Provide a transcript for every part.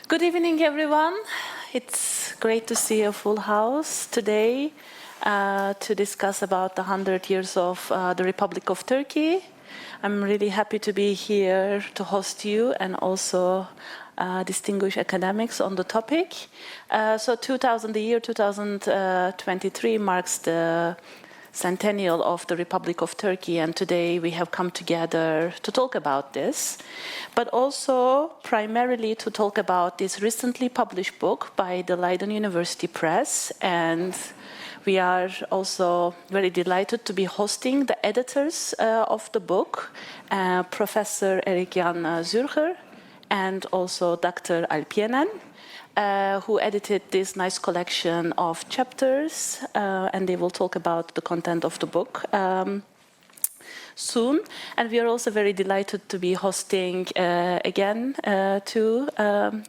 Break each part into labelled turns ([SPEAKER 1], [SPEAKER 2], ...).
[SPEAKER 1] Good evening, everyone. It's great to see a full house today to discuss about the 100 years of the Republic of Turkey. I'm really happy to be here to host you and also distinguished academics on the topic. The year 2023 marks the centennial of the Republic of Turkey, and today we have come together to talk about this, but also primarily to talk about this recently published book by the Leiden University Press. And we are also very delighted to be hosting the editors of the book, Professor Erik-Jan Zürcher and also Dr. Alpienen, who edited this nice collection of chapters, and they will talk about the content of the book soon. And we are also very delighted to be hosting again two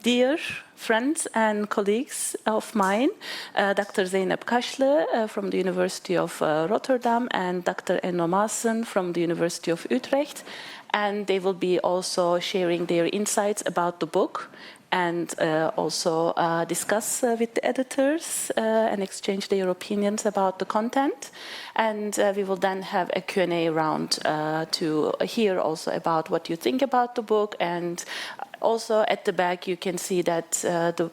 [SPEAKER 1] dear friends and colleagues of mine, Dr. Zeynep Kaşlı from the University of Rotterdam and Dr. Enno Maassen from the University of Utrecht. And they will be also sharing their insights about the book and also discuss with the editors and exchange their opinions about the content. And we will then have a Q&A round to hear also about what you think about the book. And also at the back you can see that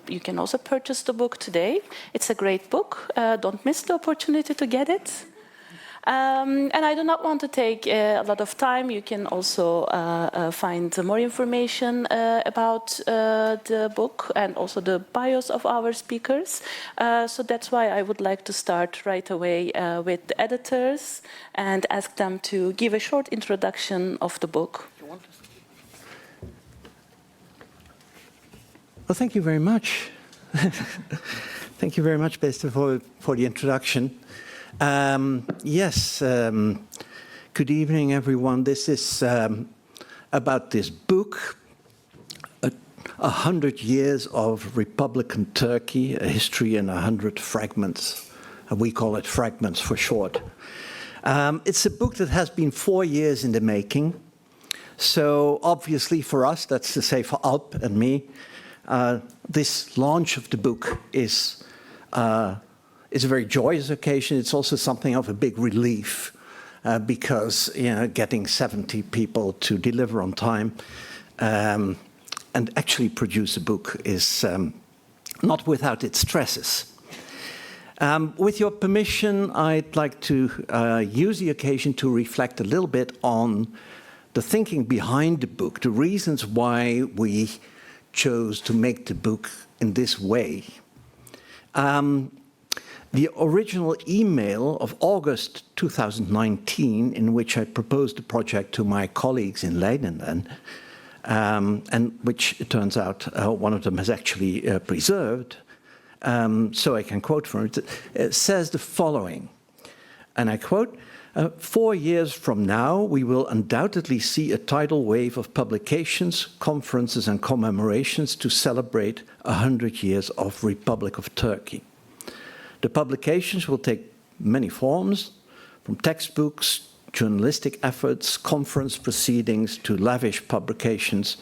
[SPEAKER 1] you can also purchase the book today. It's a great book. Don't miss the opportunity to get it. And I do not want to take a lot of time. You can also find more information about the book and also the bios of our speakers. So that's why I would like to start right away with the editors and ask them to give a short introduction of the book.
[SPEAKER 2] Well, thank you very much. Thank you very much, Beste, for the introduction. Good evening, everyone. This is about this book, 100 Years of Republican Turkey, a history in 100 fragments. We call it Fragments for short. It's a book that has been 4 years in the making. So obviously for us, that's to say for Alp and me, this launch of the book is a very joyous occasion. It's also something of a big relief because getting 70 people to deliver on time and actually produce a book is not without its stresses. With your permission, I'd like to use the occasion to reflect a little bit on the thinking behind the book, the reasons why we chose to make the book in this way. The original email of August 2019, in which I proposed the project to my colleagues in Leiden then, and which it turns out one of them has actually preserved, so I can quote from it, it says the following, and I quote, 4 years from now, we will undoubtedly see a tidal wave of publications, conferences and commemorations to celebrate 100 years of Republic of Turkey. The publications will take many forms, from textbooks, journalistic efforts, conference proceedings, to lavish publications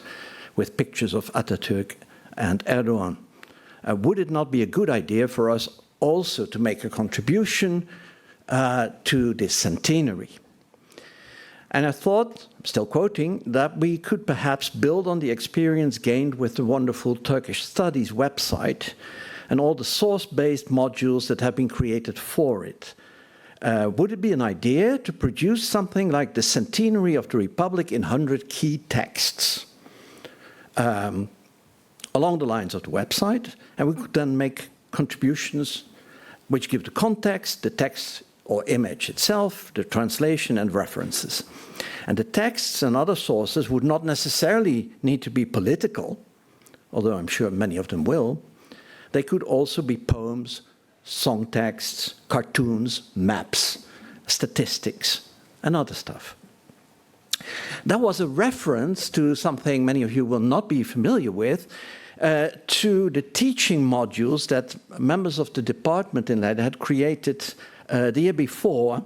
[SPEAKER 2] with pictures of Atatürk and Erdogan. Would it not be a good idea for us also to make a contribution to this centenary? And I thought, still quoting, that we could perhaps build on the experience gained with the wonderful Turkish Studies website and all the source-based modules that have been created for it. Would it be an idea to produce something like the centenary of the Republic in 100 key texts along the lines of the website, and we could then make contributions which give the context, the text or image itself, the translation and references. And the texts and other sources would not necessarily need to be political, although I'm sure many of them will. They could also be poems, song texts, cartoons, maps, statistics, and other stuff. That was a reference to something many of you will not be familiar with, to the teaching modules that members of the department in Leiden had created the year before,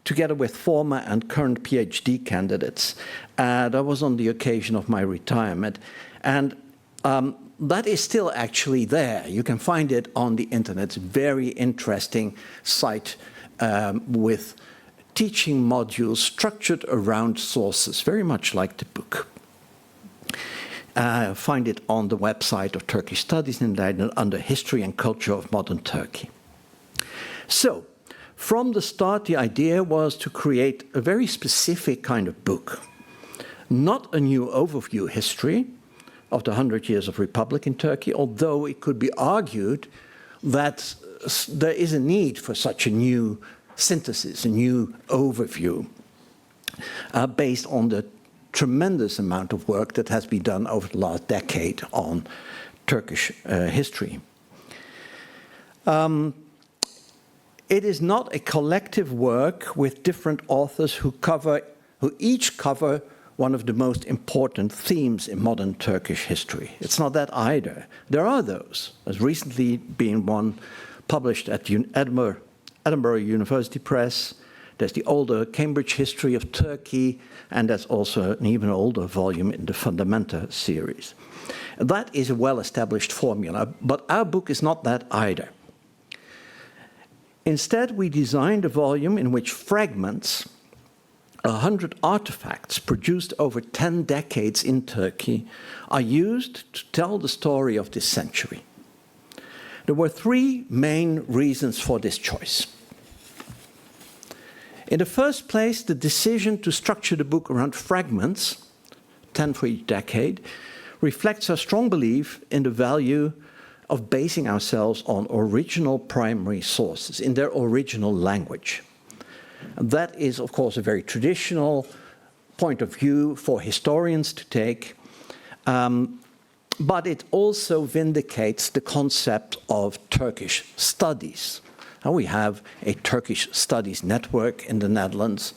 [SPEAKER 2] together with former and current PhD candidates. That was on the occasion of my retirement. And that is still actually there. You can find it on the internet. It's a very interesting site with teaching modules structured around sources, very much like the book. Find it on the website of Turkish Studies in Leiden under History and Culture of Modern Turkey. So, from the start, the idea was to create a very specific kind of book. Not a new overview history of the 100 years of Republic in Turkey, although it could be argued that there is a need for such a new synthesis, a new overview, based on the tremendous amount of work that has been done over the last decade on Turkish history. It is not a collective work with different authors who each cover one of the most important themes in modern Turkish history. It's not that either. There are those. There's recently been one published at Edinburgh University Press. There's the older Cambridge History of Turkey, and there's also an even older volume in the Fundamenta series. That is a well-established formula, but our book is not that either. Instead, we designed a volume in which fragments, 100 artifacts produced over 10 decades in Turkey, are used to tell the story of this century. There were three main reasons for this choice. In the first place, the decision to structure the book around fragments, 10 for each decade, reflects our strong belief in the value of basing ourselves on original primary sources in their original language. And that is, of course, a very traditional point of view for historians to take, but it also vindicates the concept of Turkish studies. And we have a Turkish studies network in the Netherlands.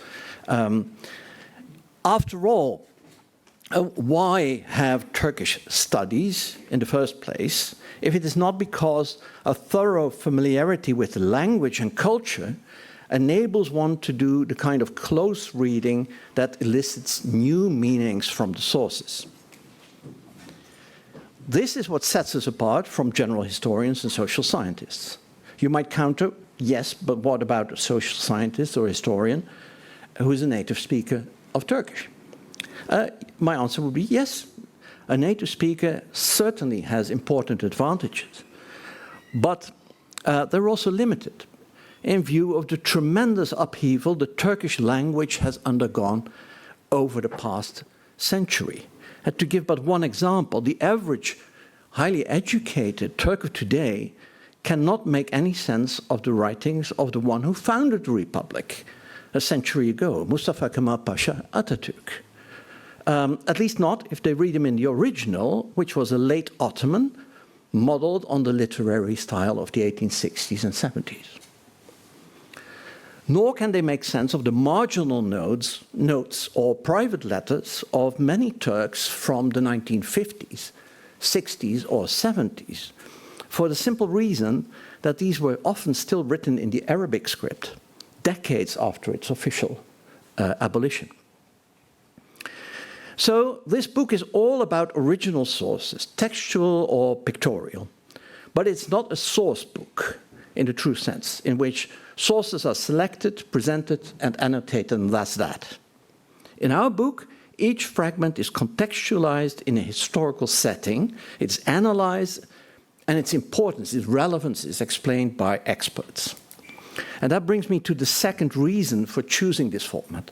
[SPEAKER 2] After all, why have Turkish studies in the first place if it is not because a thorough familiarity with the language and culture enables one to do the kind of close reading that elicits new meanings from the sources? This is what sets us apart from general historians and social scientists. You might counter, yes, but what about a social scientist or historian who is a native speaker of Turkish? My answer would be yes. A native speaker certainly has important advantages, but they're also limited in view of the tremendous upheaval the Turkish language has undergone over the past century. And to give but one example, the average highly educated Turk of today cannot make any sense of the writings of the one who founded the Republic a century ago, Mustafa Kemal Pasha Atatürk. At least not if they read him in the original, which was a late Ottoman, modeled on the literary style of the 1860s and 70s. Nor can they make sense of the marginal notes or private letters of many Turks from the 1950s, 60s, or 70s, for the simple reason that these were often still written in the Arabic script, decades after its official abolition. So this book is all about original sources, textual or pictorial, but it's not a source book in the true sense, in which sources are selected, presented, and annotated, and that's that. In our book, each fragment is contextualized in a historical setting, it's analyzed, and its importance, its relevance is explained by experts. And that brings me to the second reason for choosing this format.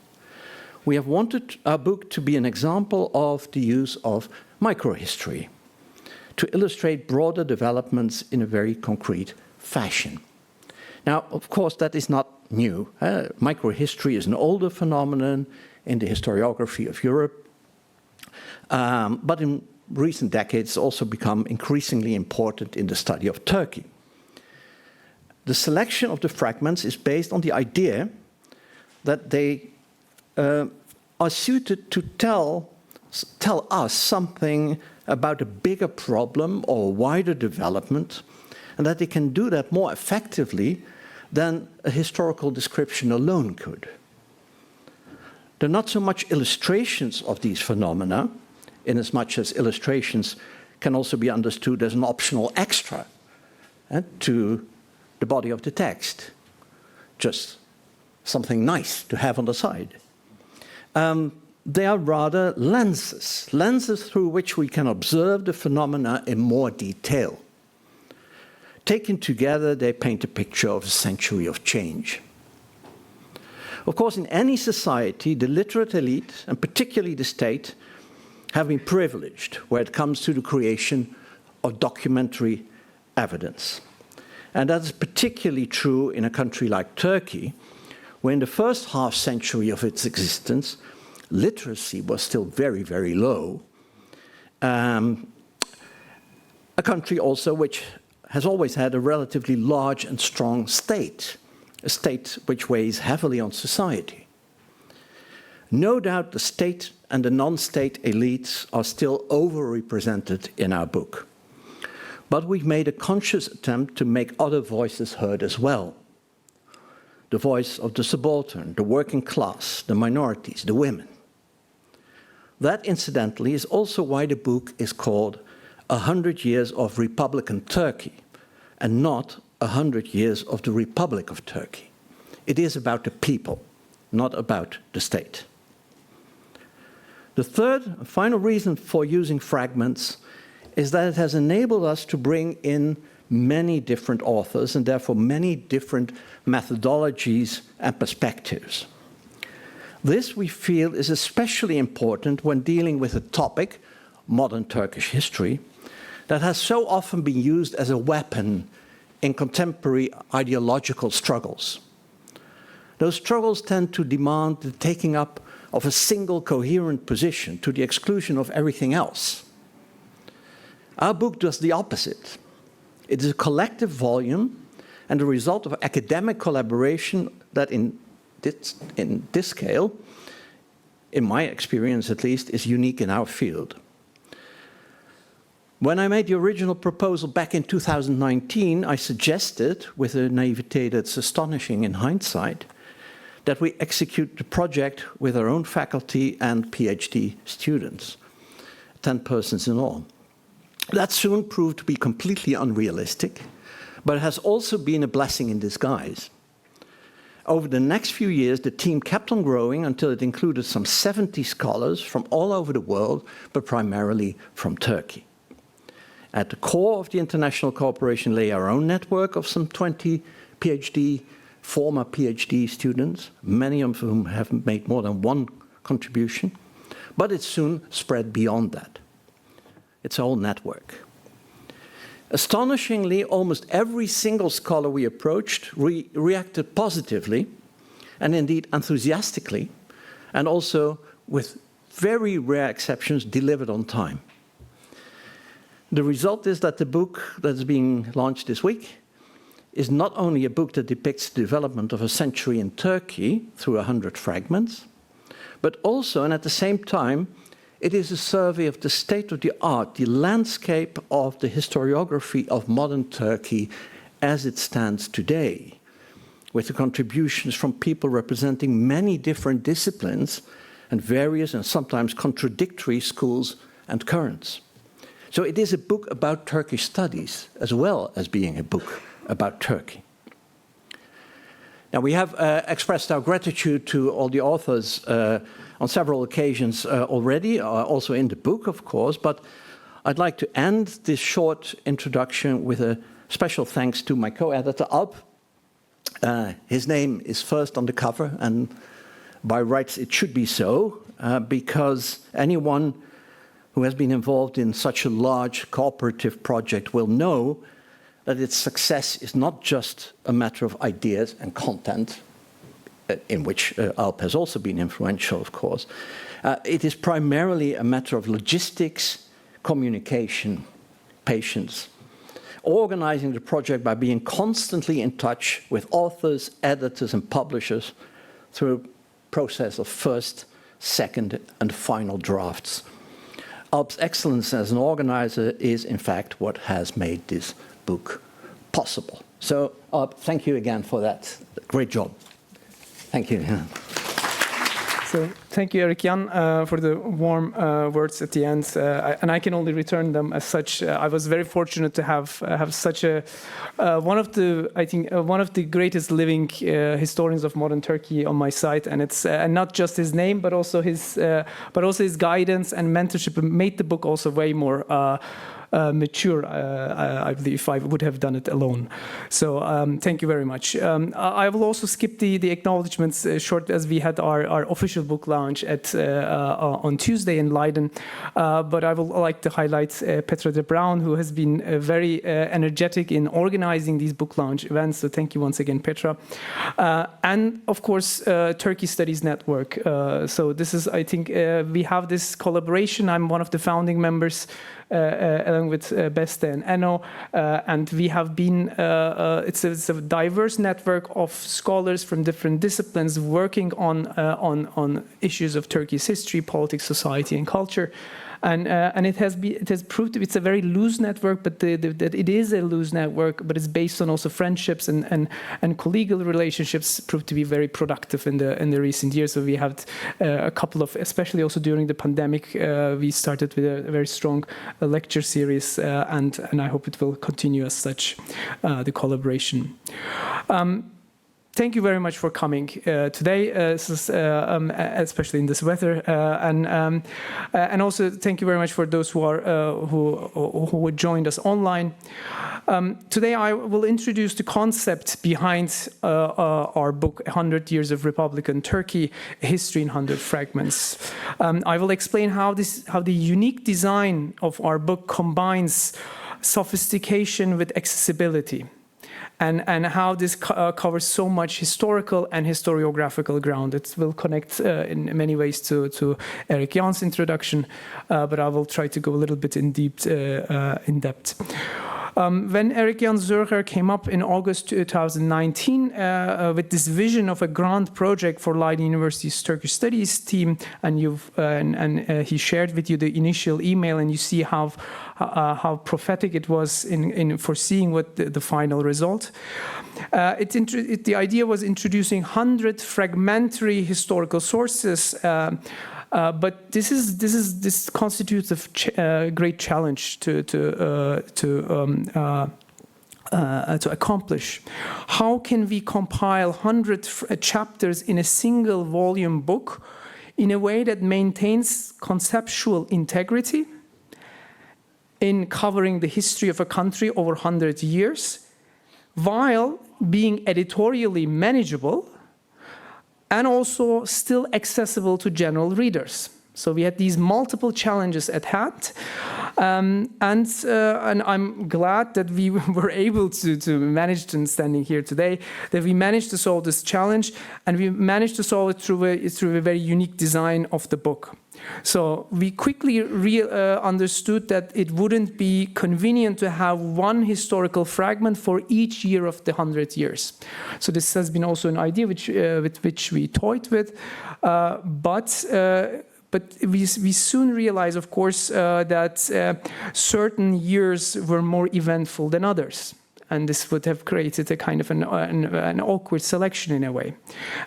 [SPEAKER 2] We have wanted our book to be an example of the use of microhistory to illustrate broader developments in a very concrete fashion. Now, of course, that is not new. Microhistory is an older phenomenon in the historiography of Europe, but in recent decades it's also become increasingly important in the study of Turkey. The selection of the fragments is based on the idea that they are suited to tell us something about a bigger problem or a wider development, and that they can do that more effectively than a historical description alone could. They're not so much illustrations of these phenomena, in as much as illustrations can also be understood as an optional extra to the body of the text. Just something nice to have on the side. They are rather lenses through which we can observe the phenomena in more detail. Taken together, they paint a picture of a century of change. Of course, in any society, the literate elite, and particularly the state, have been privileged where it comes to the creation of documentary evidence. And that is particularly true in a country like Turkey, where in the first half century of its existence, literacy was still very, very low. A country also which has always had a relatively large and strong state, a state which weighs heavily on society. No doubt the state and the non-state elites are still overrepresented in our book. But we've made a conscious attempt to make other voices heard as well. The voice of the subaltern, the working class, the minorities, the women. That, incidentally, is also why the book is called 100 Years of Republican Turkey, and not 100 Years of the Republic of Turkey. It is about the people, not about the state. The third and final reason for using fragments is that it has enabled us to bring in many different authors and therefore many different methodologies and perspectives. This, we feel, is especially important when dealing with a topic, modern Turkish history, that has so often been used as a weapon in contemporary ideological struggles. Those struggles tend to demand the taking up of a single coherent position to the exclusion of everything else. Our book does the opposite. It is a collective volume and the result of academic collaboration that in this scale, in my experience at least, is unique in our field. When I made the original proposal back in 2019, I suggested, with a naivete that's astonishing in hindsight, that we execute the project with our own faculty and PhD students, 10 persons in all. That soon proved to be completely unrealistic, but it has also been a blessing in disguise. Over the next few years, the team kept on growing until it included some 70 scholars from all over the world, but primarily from Turkey. At the core of the international cooperation lay our own network of some 20 former PhD students, many of whom have made more than one contribution, but it soon spread beyond that. It's a whole network. Astonishingly, almost every single scholar we approached reacted positively, and indeed enthusiastically, and also, with very rare exceptions, delivered on time. The result is that the book that's being launched this week is not only a book that depicts the development of a century in Turkey through 100 fragments, but also, and at the same time, it is a survey of the state of the art, the landscape of the historiography of modern Turkey as it stands today, with the contributions from people representing many different disciplines and various and sometimes contradictory schools and currents. So it is a book about Turkish studies, as well as being a book about Turkey. Now, we have expressed our gratitude to all the authors on several occasions already, also in the book, of course, but I'd like to end this short introduction with a special thanks to my co-editor, Alp. His name is first on the cover, and by rights it should be so, because anyone who has been involved in such a large cooperative project will know that its success is not just a matter of ideas and content, in which Alp has also been influential, of course. It is primarily a matter of logistics, communication, patience, organizing the project by being constantly in touch with authors, editors, and publishers through a process of first, second, and final drafts. Alp's excellence as an organizer is, in fact, what has made this book possible. So, Alp, thank you again for that. Great job. Thank you.
[SPEAKER 3] So thank you, Erik Jan, for the warm words at the end, and I can only return them as such. I was very fortunate to have such a one of the greatest living historians of modern Turkey on my side, and it's and not just his name, but also his guidance and mentorship made the book also way more mature, I believe, if I would have done it alone. So thank you very much. I will also skip the acknowledgements short, as we had our official book launch on Tuesday in Leiden. But I would like to highlight Petra de Bruin, who has been very energetic in organizing these book launch events. So thank you once again, Petra. And of course, Turkey Studies Network. So this is, I think, we have this collaboration. I'm one of the founding members, along with Beste and Enno, and we have been, it's a diverse network of scholars from different disciplines working on issues of Turkey's history, politics, society, and culture. And it has proved to be, it's a very loose network, but that it is a loose network, but it's based on also friendships and collegial relationships proved to be very productive in the recent years. So we had a couple of, especially also during the pandemic, we started with a very strong lecture series, and I hope it will continue as such, the collaboration. Thank you very much for coming today, especially in this weather, and also thank you very much for those who joined us online. Today I will introduce the concept behind our book, 100 Years of Republican Turkey, A History in 100 Fragments. I will explain how the unique design of our book combines sophistication with accessibility. And how this covers so much historical and historiographical ground. It will connect in many ways to Erik Jan's introduction, but I will try to go a little bit in depth. When Erik Jan Zurcher came up in August 2019 with this vision of a grand project for Leiden University's Turkish Studies team, and he shared with you the initial email, and you see how prophetic it was in foreseeing what the final result. The idea was introducing 100 fragmentary historical sources. But this constitutes a great challenge to accomplish. How can we compile 100 chapters in a single volume book in a way that maintains conceptual integrity in covering the history of a country over 100 years, while being editorially manageable and also still accessible to general readers? So we had these multiple challenges at hand, and I'm glad that we were able to manage, and standing here today, that we managed to solve this challenge, and we managed to solve it through a very unique design of the book. So we quickly understood that it wouldn't be convenient to have one historical fragment for each year of the 100 years. So this has been also an idea with which we toyed with, but we soon realized, of course, that certain years were more eventful than others. And this would have created a kind of an awkward selection in a way,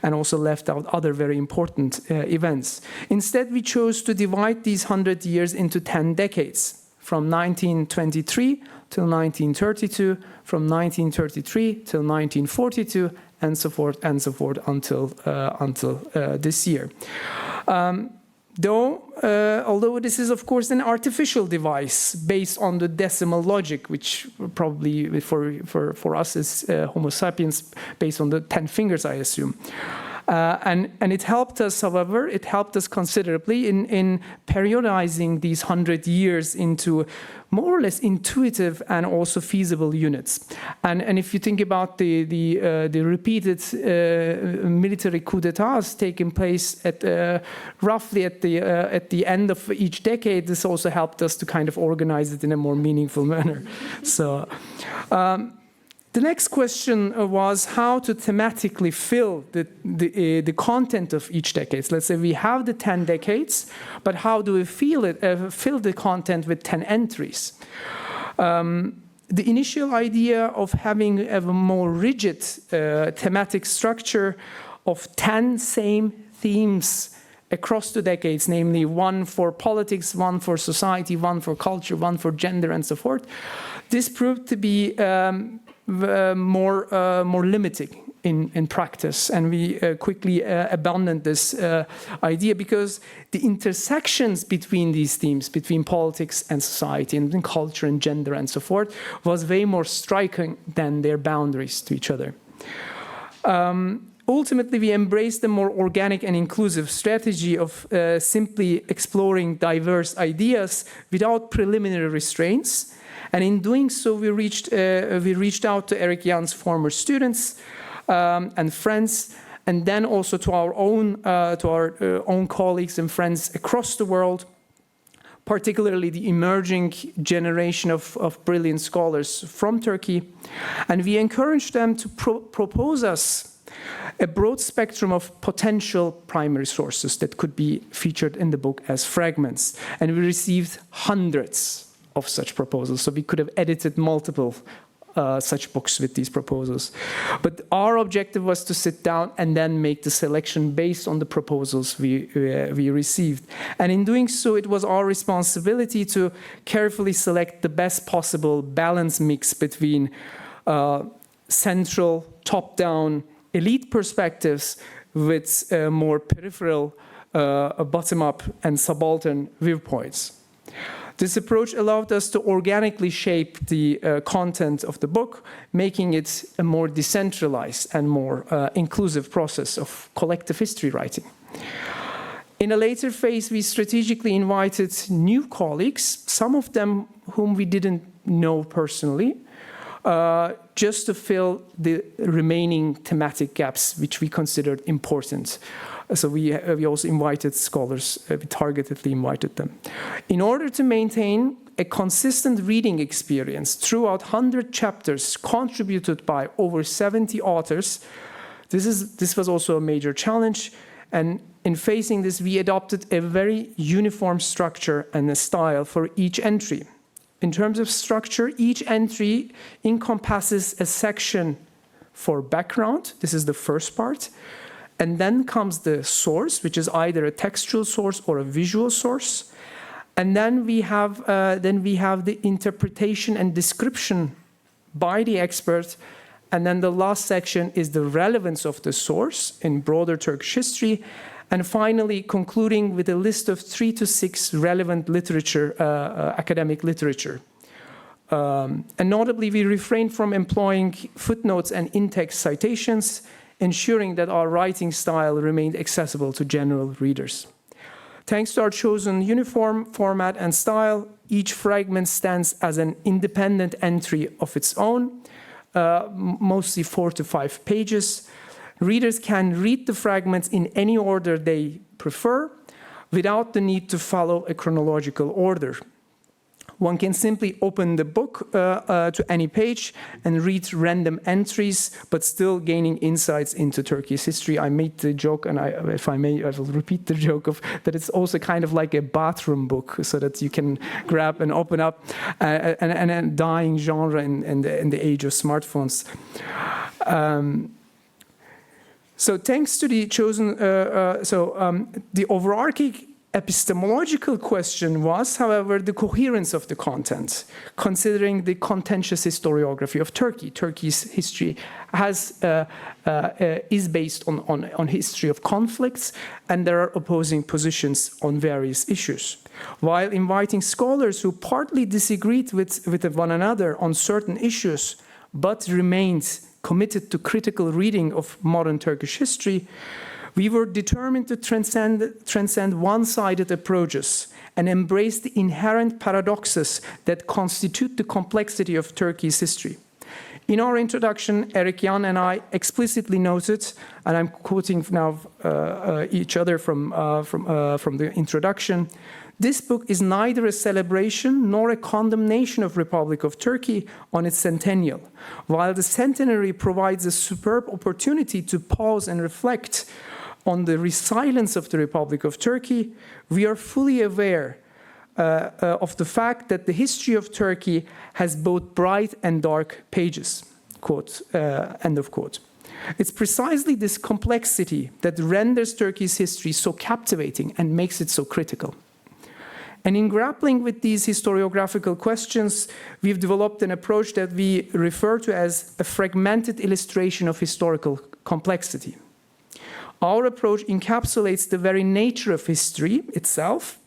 [SPEAKER 3] and also left out other very important events. Instead, we chose to divide these 100 years into 10 decades, from 1923 till 1932, from 1933 till 1942, and so forth until this year. Although this is, of course, an artificial device based on the decimal logic, which probably for us is Homo sapiens, based on the 10 fingers, I assume. And it helped us, however, considerably in periodizing these 100 years into more or less intuitive and also feasible units. And if you think about the repeated military coup d'états taking place at roughly at the end of each decade, this also helped us to kind of organize it in a more meaningful manner. So. The next question was how to thematically fill the content of each decade. Let's say we have the 10 decades, but how do we fill the content with 10 entries? The initial idea of having a more rigid thematic structure of 10 same themes across the decades, namely one for politics, one for society, one for culture, one for gender, and so forth, this proved to be more limiting in practice, and we quickly abandoned this idea because the intersections between these themes, between politics and society and culture and gender and so forth, was way more striking than their boundaries to each other. Ultimately, we embraced a more organic and inclusive strategy of simply exploring diverse ideas without preliminary restraints. And in doing so, we reached out to Erik Jan's former students and friends, and then also to our own colleagues and friends across the world, particularly the emerging generation of brilliant scholars from Turkey. And we encouraged them to propose us a broad spectrum of potential primary sources that could be featured in the book as fragments. And we received hundreds of such proposals, so we could have edited multiple such books with these proposals. But our objective was to sit down and then make the selection based on the proposals we received. And in doing so, it was our responsibility to carefully select the best possible balance mix between central, top-down, elite perspectives with more peripheral, bottom-up and subaltern viewpoints. This approach allowed us to organically shape the content of the book, making it a more decentralized and more inclusive process of collective history writing. In a later phase, we strategically invited new colleagues, some of them whom we didn't know personally, just to fill the remaining thematic gaps, which we considered important. So we also invited scholars, we targetedly invited them. In order to maintain a consistent reading experience throughout 100 chapters contributed by over 70 authors, this was also a major challenge. And in facing this, we adopted a very uniform structure and a style for each entry. In terms of structure, each entry encompasses a section for background. This is the first part. And then comes the source, which is either a textual source or a visual source. And then we have the interpretation and description by the expert. And then the last section is the relevance of the source in broader Turkish history. And finally, concluding with a list of 3 to 6 relevant literature, academic literature. And notably, we refrained from employing footnotes and in-text citations, ensuring that our writing style remained accessible to general readers. Thanks to our chosen uniform format and style, each fragment stands as an independent entry of its own, mostly 4 to 5 pages. Readers can read the fragments in any order they prefer, without the need to follow a chronological order. One can simply open the book to any page and read random entries, but still gaining insights into Turkey's history. I made the joke, and if I may, I will repeat the joke of that it's also kind of like a bathroom book, so that you can grab and open up a dying genre in the age of smartphones. So thanks to the chosen, the overarching epistemological question was, however, the coherence of the content, considering the contentious historiography of Turkey. Turkey's history is based on history of conflicts, and there are opposing positions on various issues. While inviting scholars who partly disagreed with one another on certain issues, but remained committed to critical reading of modern Turkish history, we were determined to transcend one-sided approaches and embrace the inherent paradoxes that constitute the complexity of Turkey's history. In our introduction, Erik Jan and I explicitly noted, and I'm quoting now each other from the introduction, this book is neither a celebration nor a condemnation of Republic of Turkey on its centennial. While the centenary provides a superb opportunity to pause and reflect on the resilience of the Republic of Turkey, we are fully aware of the fact that the history of Turkey has both bright and dark pages. Quote, end of quote. It's precisely this complexity that renders Turkey's history so captivating and makes it so critical. And in grappling with these historiographical questions, we've developed an approach that we refer to as a fragmented illustration of historical complexity. Our approach encapsulates the very nature of history itself,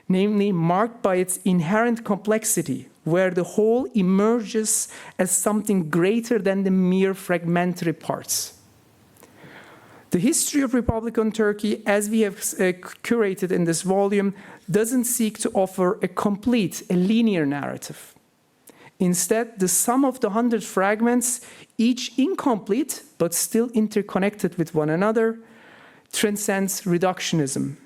[SPEAKER 3] namely marked by its inherent complexity, where the whole emerges as something greater than the mere fragmentary parts. The history of Republican Turkey, as we have curated in this volume, doesn't seek to offer a complete, a linear narrative. Instead, the sum of the 100 fragments, each incomplete but still interconnected with one another, transcends reductionism.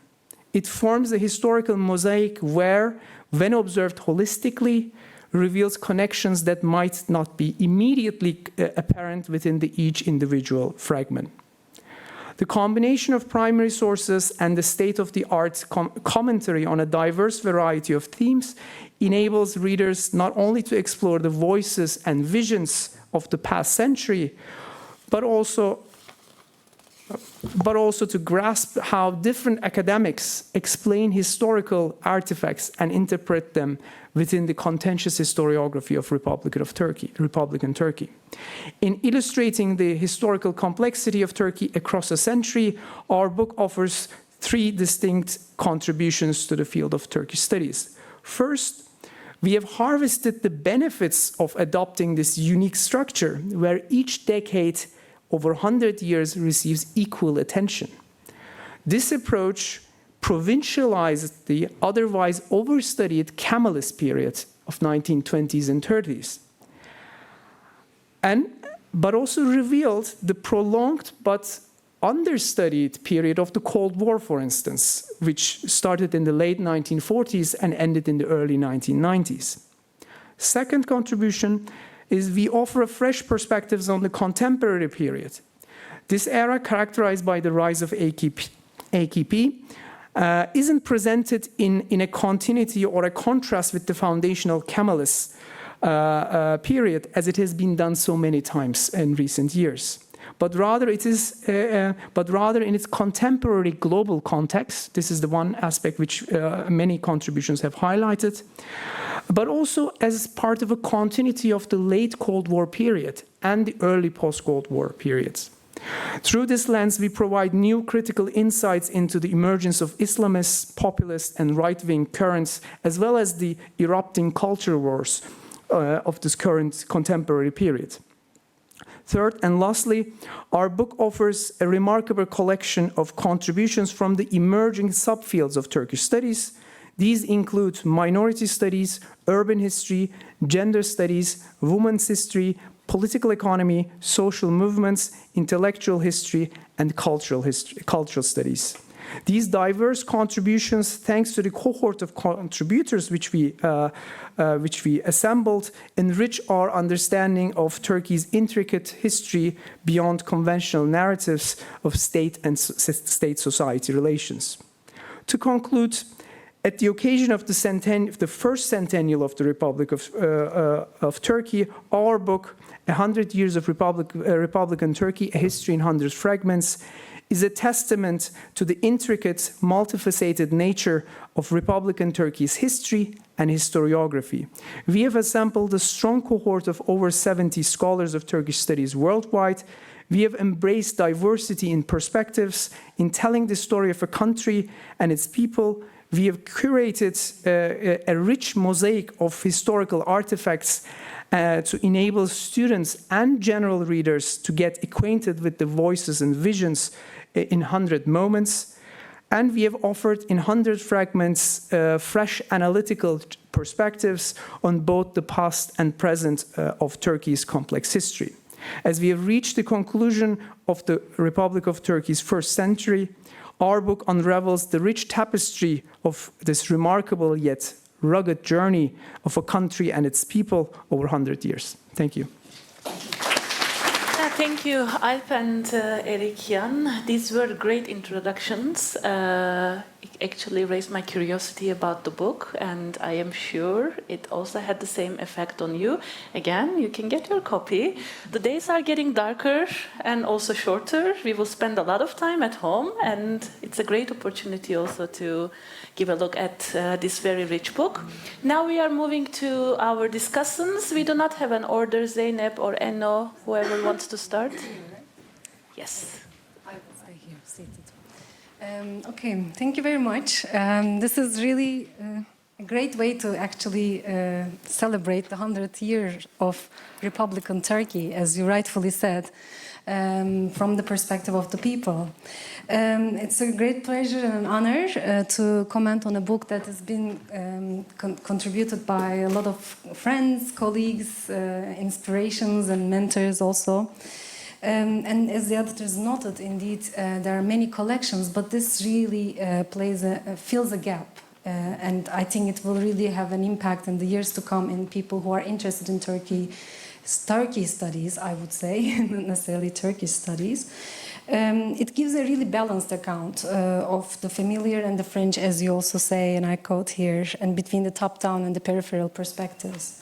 [SPEAKER 3] It forms a historical mosaic where, when observed holistically, reveals connections that might not be immediately apparent within each individual fragment. The combination of primary sources and the state-of-the-art commentary on a diverse variety of themes enables readers not only to explore the voices and visions of the past century, but also to grasp how different academics explain historical artifacts and interpret them within the contentious historiography of Republican Turkey. In illustrating the historical complexity of Turkey across a century, our book offers three distinct contributions to the field of Turkish studies. First, we have harvested the benefits of adopting this unique structure, where each decade over 100 years receives equal attention. This approach provincialized the otherwise overstudied Kemalist period of 1920s and 30s, but also revealed the prolonged but understudied period of the Cold War, for instance, which started in the late 1940s and ended in the early 1990s. Second contribution is we offer fresh perspectives on the contemporary period. This era, characterized by the rise of AKP, isn't presented in a continuity or a contrast with the foundational Kemalist period, as it has been done so many times in recent years. But rather in its contemporary global context. This is the one aspect which many contributions have highlighted, but also as part of a continuity of the late Cold War period and the early post-Cold War periods. Through this lens, we provide new critical insights into the emergence of Islamist, populist, and right-wing currents, as well as the erupting culture wars of this current contemporary period. Third and lastly, our book offers a remarkable collection of contributions from the emerging subfields of Turkish studies. These include minority studies, urban history, gender studies, women's history, political economy, social movements, intellectual history, and cultural studies. These diverse contributions, thanks to the cohort of contributors which we assembled, enrich our understanding of Turkey's intricate history beyond conventional narratives of state and state-society relations. To conclude, at the occasion of the first centennial of the Republic of Turkey, our book, 100 Years of Republican Turkey, A History in 100 Fragments, is a testament to the intricate, multifaceted nature of Republican Turkey's history and historiography. We have assembled a strong cohort of over 70 scholars of Turkish studies worldwide. We have embraced diversity in perspectives, in telling the story of a country and its people. We have curated a rich mosaic of historical artifacts to enable students and general readers to get acquainted with the voices and visions in 100 moments. And we have offered in 100 fragments fresh analytical perspectives on both the past and present of Turkey's complex history. As we have reached the conclusion of the Republic of Turkey's first century, our book unravels the rich tapestry of this remarkable yet rugged journey of a country and its people over 100 years. Thank you.
[SPEAKER 1] Thank you, Alp and Erik Jan. These were great introductions. It actually raised my curiosity about the book, and I am sure it also had the same effect on you. Again, you can get your copy. The days are getting darker and also shorter. We will spend a lot of time at home, and it's a great opportunity also to give a look at this very rich book. Now we are moving to our discussions. We do not have an order, Zeynep or Enno, whoever wants to start. Yes.
[SPEAKER 4] I will stay here, seated. Okay, thank you very much. This is really a great way to actually celebrate the 100th year of Republican Turkey, as you rightfully said, from the perspective of the people. It's a great pleasure and an honor to comment on a book that has been contributed by a lot of friends, colleagues, inspirations and mentors also. And as the editors noted, indeed, there are many collections, but this really fills a gap. And I think it will really have an impact in the years to come in people who are interested in Turkey studies, I would say, not necessarily Turkish studies. It gives a really balanced account of the familiar and the fringe, as you also say, and I quote here, and between the top-down and the peripheral perspectives.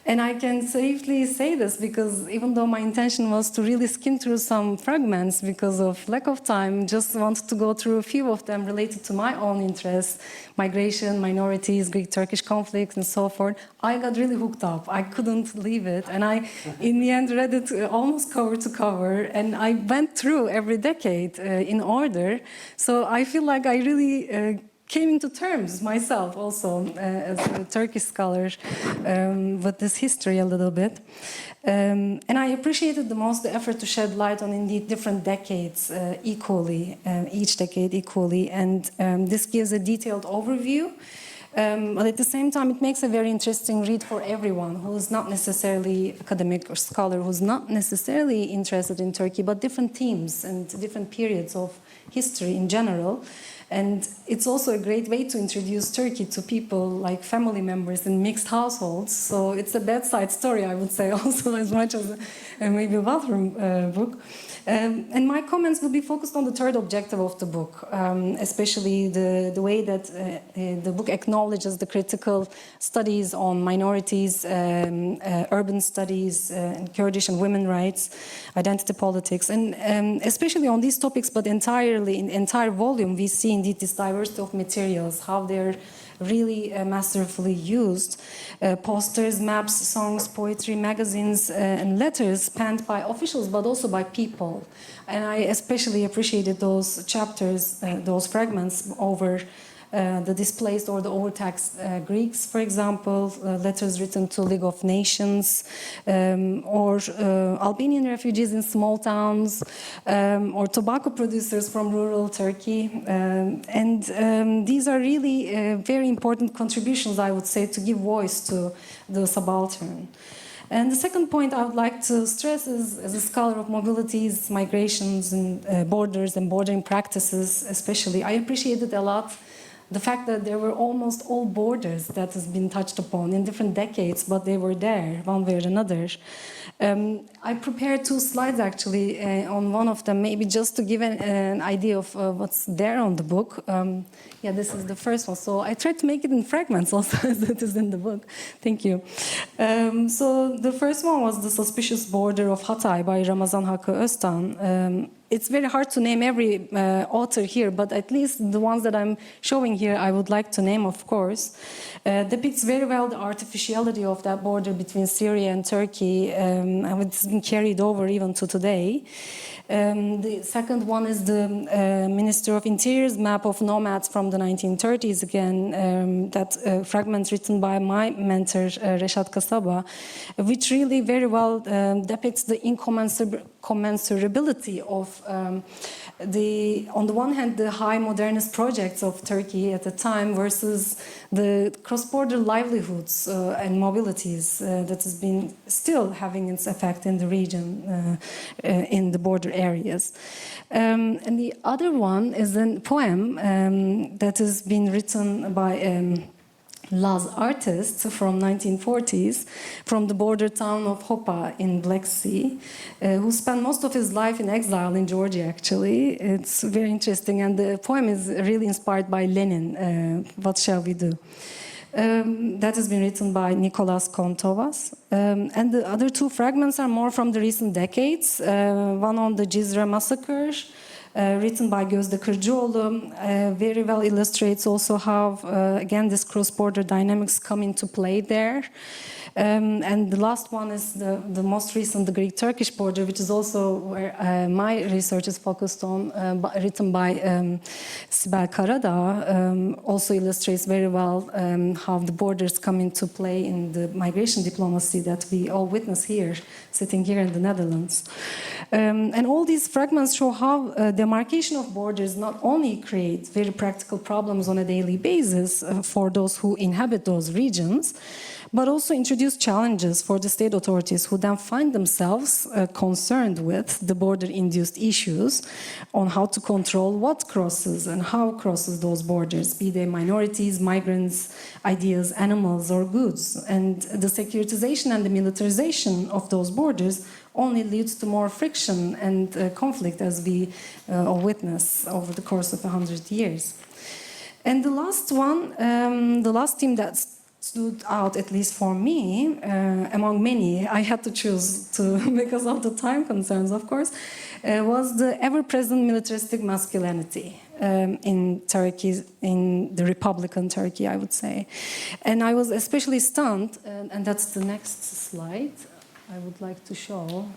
[SPEAKER 4] And I can safely say this because even though my intention was to really skim through some fragments because of lack of time, just wanted to go through a few of them related to my own interests, migration, minorities, Greek-Turkish conflicts, and so forth. I got really hooked up. I couldn't leave it. And I, in the end, read it almost cover to cover. And I went through every decade in order. So I feel like I really came into terms myself also as a Turkish scholar with this history a little bit. And I appreciated the most the effort to shed light on indeed different decades equally, each decade equally. And this gives a detailed overview. But at the same time, it makes a very interesting read for everyone who's not necessarily academic or scholar, who's not necessarily interested in Turkey, but different themes and different periods of history in general. And it's also a great way to introduce Turkey to people like family members in mixed households. So it's a bedside story, I would say, also as much as maybe a bathroom book. And my comments will be focused on the third objective of the book, especially the way that the book acknowledges the critical studies on minorities, urban studies, and Kurdish and women rights, identity politics, and especially on these topics, but entirely in the entire volume, we see indeed this diversity of materials, how they're really masterfully used. Posters, maps, songs, poetry, magazines, and letters penned by officials, but also by people. And I especially appreciated those chapters, those fragments over the displaced or the overtaxed Greeks, for example, letters written to League of Nations, or Albanian refugees in small towns, or tobacco producers from rural Turkey. And these are really very important contributions, I would say, to give voice to the subaltern. And the second point I would like to stress is, as a scholar of mobilities, migrations, and borders and bordering practices especially, I appreciated a lot the fact that there were almost all borders that has been touched upon in different decades, but they were there one way or another. I prepared 2 slides actually on one of them, maybe just to give an idea of what's there on the book. Yeah, this is the first one. So I tried to make it in fragments also, as it is in the book. Thank you. So the first one was The Suspicious Border of Hatay by Ramazan Hakkı Öztan. It's very hard to name every author here, but at least the ones that I'm showing here, I would like to name, of course. Depicts very well the artificiality of that border between Syria and Turkey, and it's been carried over even to today. The second one is the Minister of Interior's map of nomads from the 1930s again, that fragment written by my mentor, Reşat Kasaba, which really very well depicts the incommensurability of on the one hand, the high modernist projects of Turkey at the time versus the cross-border livelihoods and mobilities that has been still having its effect in the region, in the border areas. And the other one is a poem that has been written by Laz artist from 1940s from the border town of Hopa in Black Sea, who spent most of his life in exile in Georgia, actually. It's very interesting, and the poem is really inspired by Lenin, What Shall We Do? That has been written by Nicolas Kontovas. And the other two fragments are more from the recent decades. One on the Cizre massacre, written by Gözde Kırcıoğlu, very well illustrates also how, again, this cross-border dynamics come into play there. And the last one is the most recent, the Greek-Turkish border, which is also where my research is focused on, written by Sibel Karadağ, also illustrates very well how the borders come into play in the migration diplomacy that we all witness here, sitting here in the Netherlands. And all these fragments show how demarcation of borders not only create very practical problems on a daily basis for those who inhabit those regions, but also introduce challenges for the state authorities who then find themselves concerned with the border-induced issues on how to control what crosses and how crosses those borders, be they minorities, migrants, ideas, animals, or goods. And the securitization and the militarization of those borders only leads to more friction and conflict, as we all witness over the course of 100 years. And the last one, the last theme that stood out, at least for me, among many, I had to choose to, because of the time concerns, of course, was the ever-present militaristic masculinity in Turkey, in the Republican Turkey, I would say. And I was especially stunned, and that's the next slide I would like to show.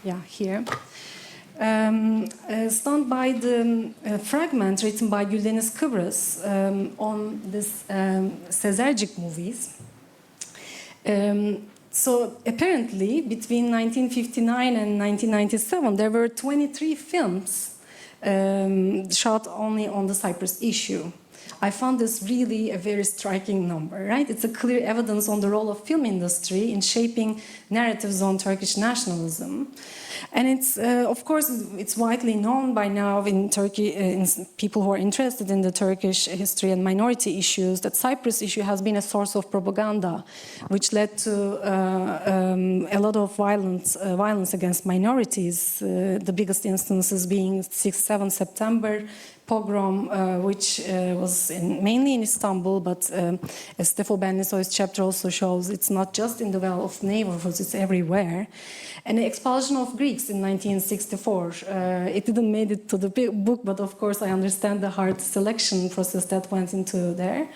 [SPEAKER 4] Yeah, here. Stunned by the fragment written by Güldeniz Kıbrıs on this Sezercik movies. So apparently, between 1959 and 1997, there were 23 films shot only on the Cyprus issue. I found this really a very striking number, right? It's a clear evidence on the role of film industry in shaping narratives on Turkish nationalism. And it's, of course, it's widely known by now in Turkey, in people who are interested in the Turkish history and minority issues, that Cyprus issue has been a source of propaganda, which led to a lot of violence against minorities, the biggest instances being 6-7 September, pogrom, which was mainly in Istanbul, but as Stefo Benlisoy's chapter also shows, it's not just in the well-off neighborhoods, it's everywhere. And the expulsion of Greeks in 1964. It didn't make it to the book, but of course I understand the hard selection process that went into there.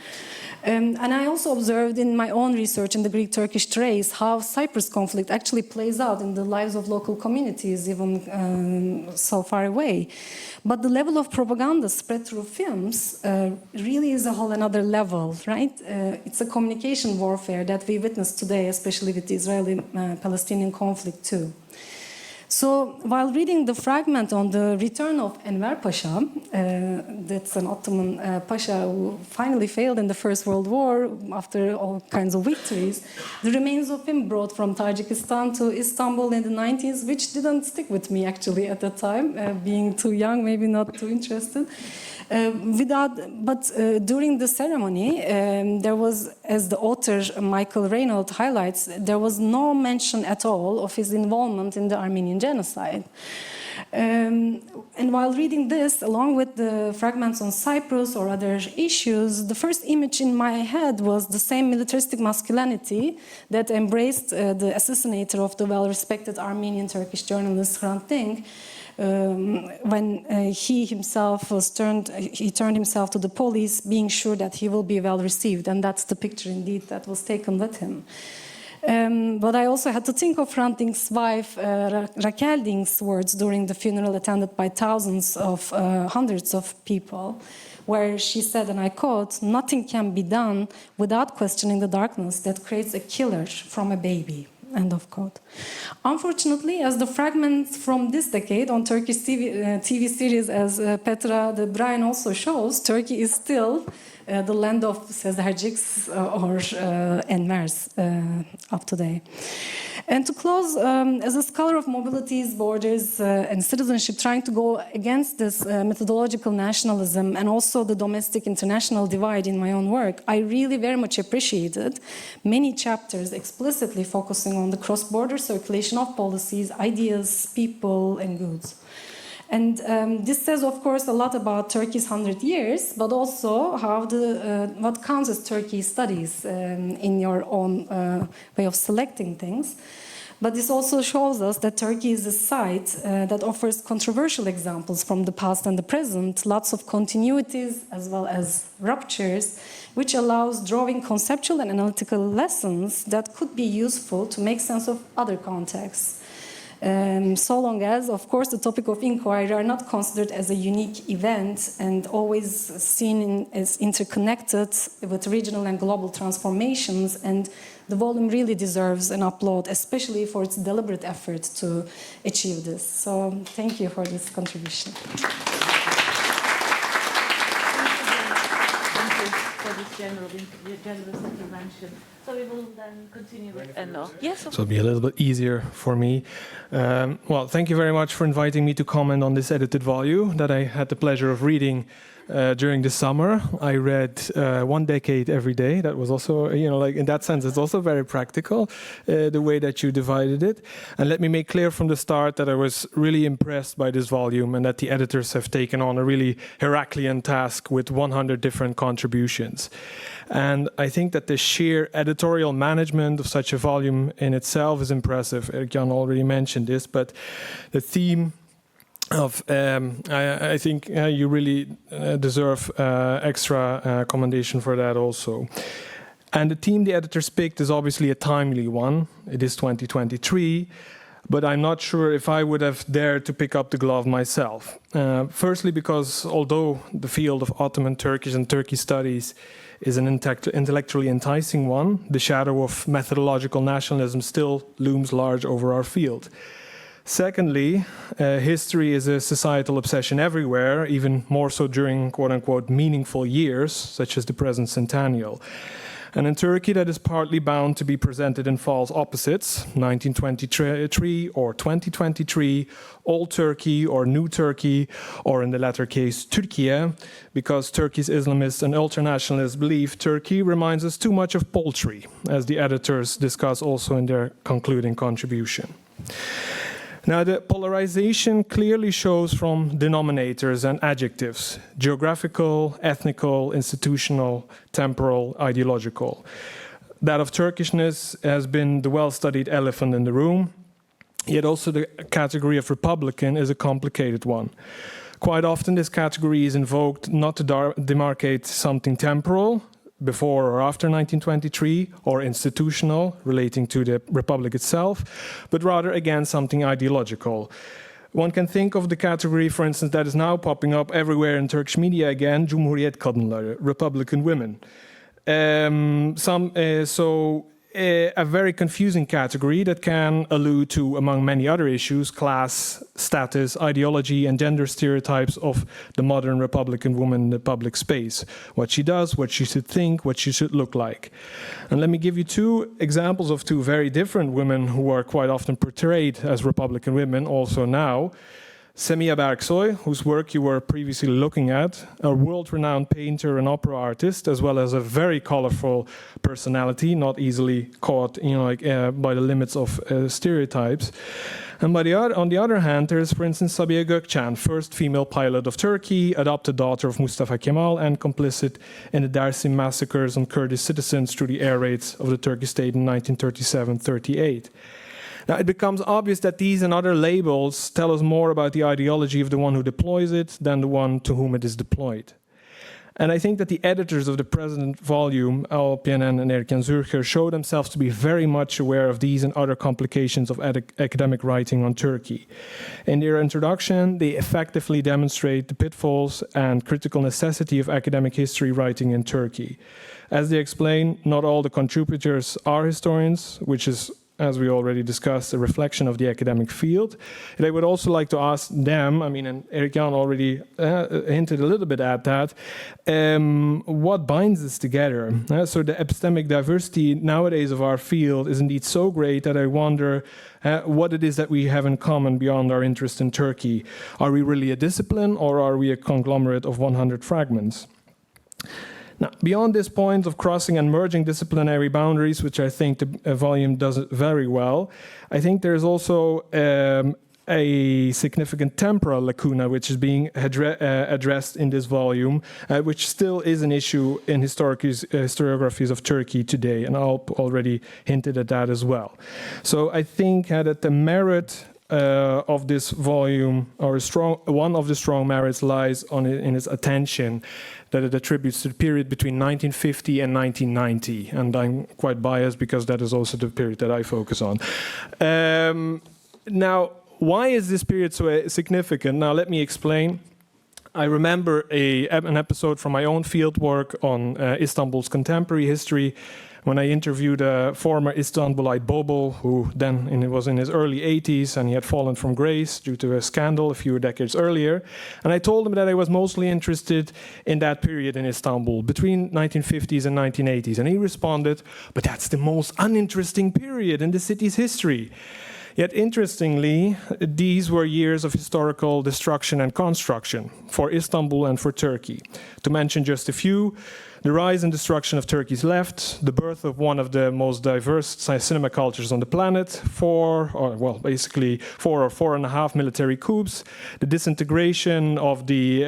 [SPEAKER 4] And I also observed in my own research in the Greek-Turkish trace how Cyprus conflict actually plays out in the lives of local communities, even so far away. But the level of propaganda spread through films really is a whole another level, right? It's a communication warfare that we witness today, especially with the Israeli-Palestinian conflict too. So while reading the fragment on the return of Enver Pasha, that's an Ottoman Pasha who finally failed in the First World War after all kinds of victories, the remains of him brought from Tajikistan to Istanbul in the 90s, which didn't stick with me actually at that time, being too young, maybe not too interested. During the ceremony, there was, as the author Michael Reynolds highlights, there was no mention at all of his involvement in the Armenian genocide. And while reading this, along with the fragments on Cyprus or other issues, the first image in my head was the same militaristic masculinity that embraced the assassinator of the well-respected Armenian Turkish journalist Hrant Dink, when he turned himself to the police, being sure that he will be well received, and that's the picture indeed that was taken with him. But I also had to think of Hrant Dink's wife, Raquel Dink's words during the funeral attended by hundreds of people, where she said, and I quote, "Nothing can be done without questioning the darkness that creates a killer from a baby." End of quote. Unfortunately, as the fragment from this decade on Turkish TV series, as Petra de Brian also shows, Turkey is still the land of Sezerciks or Envers of today. And to close, as a scholar of mobilities, borders, and citizenship, trying to go against this methodological nationalism and also the domestic international divide in my own work, I really very much appreciated many chapters explicitly focusing on the cross-border circulation of policies, ideas, people, and goods. And this says, of course, a lot about Turkey's 100 years, but also how what counts as Turkey studies in your own way of selecting things. But this also shows us that Turkey is a site that offers controversial examples from the past and the present, lots of continuities as well as ruptures, which allows drawing conceptual and analytical lessons that could be useful to make sense of other contexts. So long as, of course, the topic of inquiry are not considered as a unique event and always seen as interconnected with regional and global transformations, and the volume really deserves an upload, especially for its deliberate effort to achieve this. So thank you for this contribution.
[SPEAKER 1] Thank you for this generous intervention. So we will then continue with Enno. Yes,
[SPEAKER 5] So it'll be a little bit easier for me. Well, thank you very much for inviting me to comment on this edited volume that I had the pleasure of reading during the summer. I read 1 decade every day. That was also, like in that sense, it's also very practical, the way that you divided it. And let me make clear from the start that I was really impressed by this volume and that the editors have taken on a really Heraclean task with 100 different contributions. And I think that the sheer editorial management of such a volume in itself is impressive. Erkan already mentioned this, but the theme of I think you really deserve extra commendation for that also. And the theme the editors picked is obviously a timely one. It is 2023, but I'm not sure if I would have dared to pick up the glove myself. Firstly, because although the field of Ottoman Turkish and Turkey studies is an intellectually enticing one, the shadow of methodological nationalism still looms large over our field. Secondly, history is a societal obsession everywhere, even more so during quote-unquote meaningful years, such as the present centennial. And in Turkey, that is partly bound to be presented in false opposites, 1923 or 2023, Old Turkey or New Turkey, or in the latter case, Türkiye, because Turkey's Islamists and ultranationalists believe Turkey reminds us too much of poultry, as the editors discuss also in their concluding contribution. Now, the polarization clearly shows from denominators and adjectives: geographical, ethnical, institutional, temporal, ideological. That of Turkishness has been the well-studied elephant in the room, yet also the category of Republican is a complicated one. Quite often this category is invoked not to demarcate something temporal, before or after 1923, or institutional, relating to the Republic itself, but rather, again, something ideological. One can think of the category, for instance, that is now popping up everywhere in Turkish media again, Cumhuriyet Kadınları, Republican women. A very confusing category that can allude to, among many other issues, class, status, ideology, and gender stereotypes of the modern Republican woman in the public space. What she does, what she should think, what she should look like. And let me give you 2 examples of 2 very different women who are quite often portrayed as Republican women also now. Semiha Berksoy, whose work you were previously looking at, a world-renowned painter and opera artist, as well as a very colorful personality, not easily caught, by the limits of stereotypes. And on the other hand, there is, for instance, Sabiha Gökçen, first female pilot of Turkey, adopted daughter of Mustafa Kemal, and complicit in the Dersim massacres on Kurdish citizens through the air raids of the Turkish state in 1937-38. Now, it becomes obvious that these and other labels tell us more about the ideology of the one who deploys it than the one to whom it is deployed. And I think that the editors of the present volume, Alpian and Erkan Zürcher, show themselves to be very much aware of these and other complications of academic writing on Turkey. In their introduction, they effectively demonstrate the pitfalls and critical necessity of academic history writing in Turkey. As they explain, not all the contributors are historians, which is as we already discussed, a reflection of the academic field. And I would also like to ask them, and Erik Jan already hinted a little bit at that, what binds us together? So the epistemic diversity nowadays of our field is indeed so great that I wonder what it is that we have in common beyond our interest in Turkey. Are we really a discipline, or are we a conglomerate of 100 fragments? Now, beyond this point of crossing and merging disciplinary boundaries, which I think the volume does it very well, I think there's also a significant temporal lacuna which is being addressed in this volume, which still is an issue in historiographies of Turkey today, and Alp already hinted at that as well. So I think that the merit of this volume, or one of the strong merits, lies in its attention that it attributes to the period between 1950 and 1990, and I'm quite biased because that is also the period that I focus on. Now, why is this period so significant? Now, let me explain. I remember an episode from my own fieldwork on Istanbul's contemporary history, when I interviewed a former Istanbulite Bobo, who then was in his early 80s, and he had fallen from grace due to a scandal a few decades earlier. And I told him that I was mostly interested in that period in Istanbul, between 1950s and 1980s. And he responded, "But that's the most uninteresting period in the city's history." Yet interestingly, these were years of historical destruction and construction for Istanbul and for Turkey. To mention just a few: the rise and destruction of Turkey's left, the birth of one of the most diverse cinema cultures on the planet, four or four and a half military coups, the disintegration of the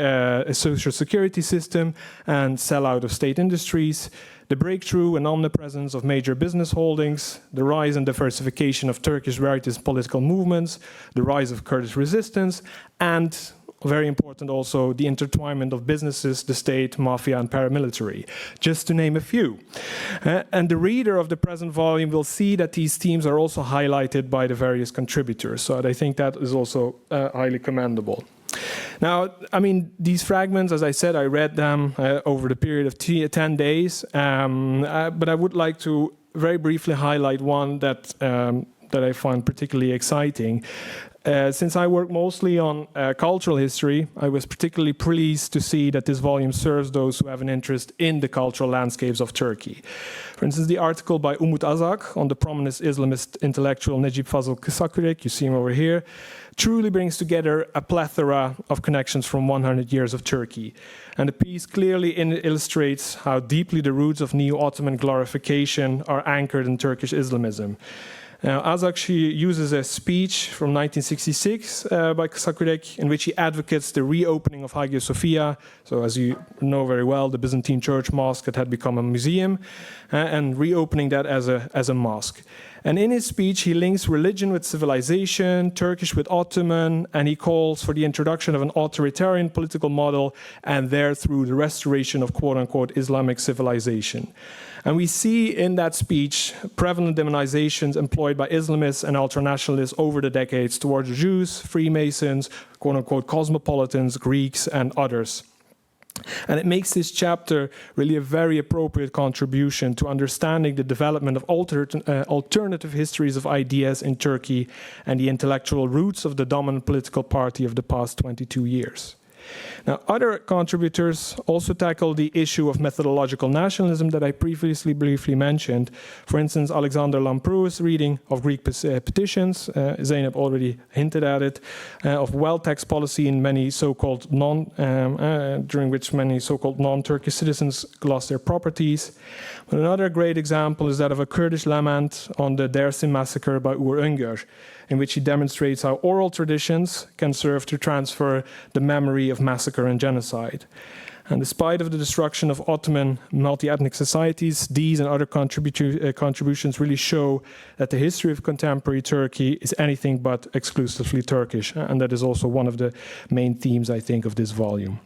[SPEAKER 5] social security system and sellout of state industries, the breakthrough and omnipresence of major business holdings, the rise and diversification of Turkish various political movements, the rise of Kurdish resistance, and very important also, the intertwinement of businesses, the state, mafia, and paramilitary, just to name a few. And the reader of the present volume will see that these themes are also highlighted by the various contributors. So I think that is also highly commendable. Now, these fragments, as I said, I read them over the period of 10 days, but I would like to very briefly highlight one that I find particularly exciting. Since I work mostly on cultural history, I was particularly pleased to see that this volume serves those who have an interest in the cultural landscapes of Turkey. For instance, the article by Umut Azak on the prominent Islamist intellectual Necip Fazıl Kısakürek, you see him over here, truly brings together a plethora of connections from 100 years of Turkey. And the piece clearly illustrates how deeply the roots of Neo-Ottoman glorification are anchored in Turkish Islamism. Now, Azak, she uses a speech from 1966 by Kısakürek, in which he advocates the reopening of Hagia Sophia. So, as you know very well, the Byzantine church mosque that had become a museum, and reopening that as a mosque. And in his speech, he links religion with civilization, Turkish with Ottoman, and he calls for the introduction of an authoritarian political model, and there through the restoration of quote-unquote Islamic civilization. And we see in that speech prevalent demonizations employed by Islamists and ultranationalists over the decades towards Jews, Freemasons, quote-unquote cosmopolitans, Greeks, and others. And it makes this chapter really a very appropriate contribution to understanding the development of alternative histories of ideas in Turkey and the intellectual roots of the dominant political party of the past 22 years. Now, other contributors also tackle the issue of methodological nationalism that I previously briefly mentioned. For instance, Alexander Lamprou's reading of Greek petitions, Zeynep already hinted at it, of well-tax policy in many so-called during which many so-called non-Turkish citizens lost their properties. But another great example is that of a Kurdish lament on the Dersim massacre by Uğur Öngör, in which he demonstrates how oral traditions can serve to transfer the memory of massacre and genocide. And despite of the destruction of Ottoman multi-ethnic societies, these and other contributions really show that the history of contemporary Turkey is anything but exclusively Turkish. And that is also one of the main themes, I think, of this volume.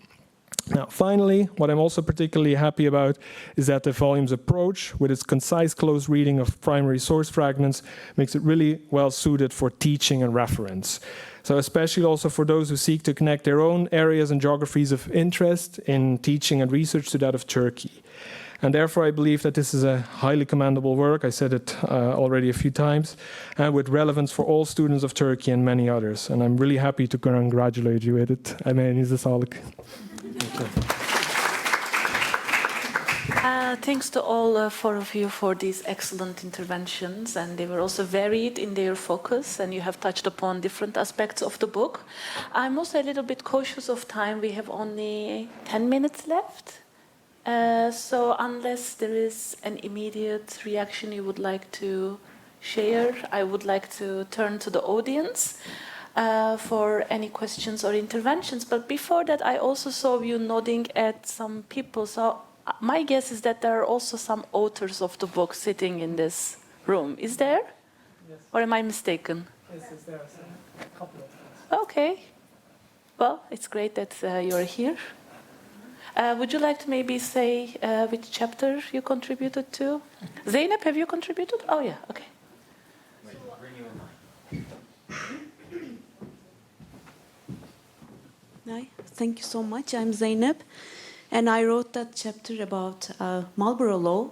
[SPEAKER 5] Now, finally, what I'm also particularly happy about is that the volume's approach, with its concise, close reading of primary source fragments, makes it really well suited for teaching and reference. So especially also for those who seek to connect their own areas and geographies of interest in teaching and research to that of Turkey. And therefore, I believe that this is a highly commendable work. I said it already a few times, and with relevance for all students of Turkey and many others. And I'm really happy to congratulate you with it. Emeğinize sağlık.
[SPEAKER 1] Thanks to all four of you for these excellent interventions, and they were also varied in their focus, and you have touched upon different aspects of the book. I'm also a little bit cautious of time. We have only 10 minutes left. So unless there is an immediate reaction you would like to share, I would like to turn to the audience for any questions or interventions. But before that, I also saw you nodding at some people. So my guess is that there are also some authors of the book sitting in this room. Is there?
[SPEAKER 3] Yes.
[SPEAKER 1] Or am I mistaken?
[SPEAKER 3] Yes, there are a couple of them.
[SPEAKER 1] Okay. Well, it's great that you're here. Would you like to maybe say which chapter you contributed to? Zeynep, have you contributed? Oh, yeah, okay.
[SPEAKER 6] Hi, thank you so much. I'm Zeynep, and I wrote that chapter about Marlboro Law.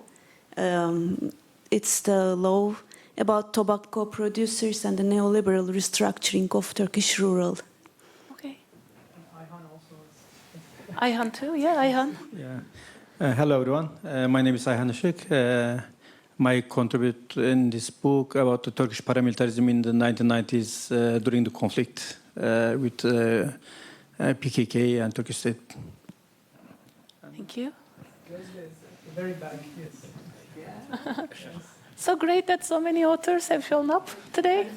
[SPEAKER 6] It's the law about tobacco producers and the neoliberal restructuring of Turkish rural.
[SPEAKER 1] Okay. Ayhan too? Yeah, Ayhan.
[SPEAKER 7] Yeah. Hello, everyone. My name is Ayhan Işık. My contribute in this book about the Turkish paramilitarism in the 1990s during the conflict with PKK and Turkish state.
[SPEAKER 1] Thank you.
[SPEAKER 3] Very bad, yes.
[SPEAKER 1] So great that so many authors have shown up today.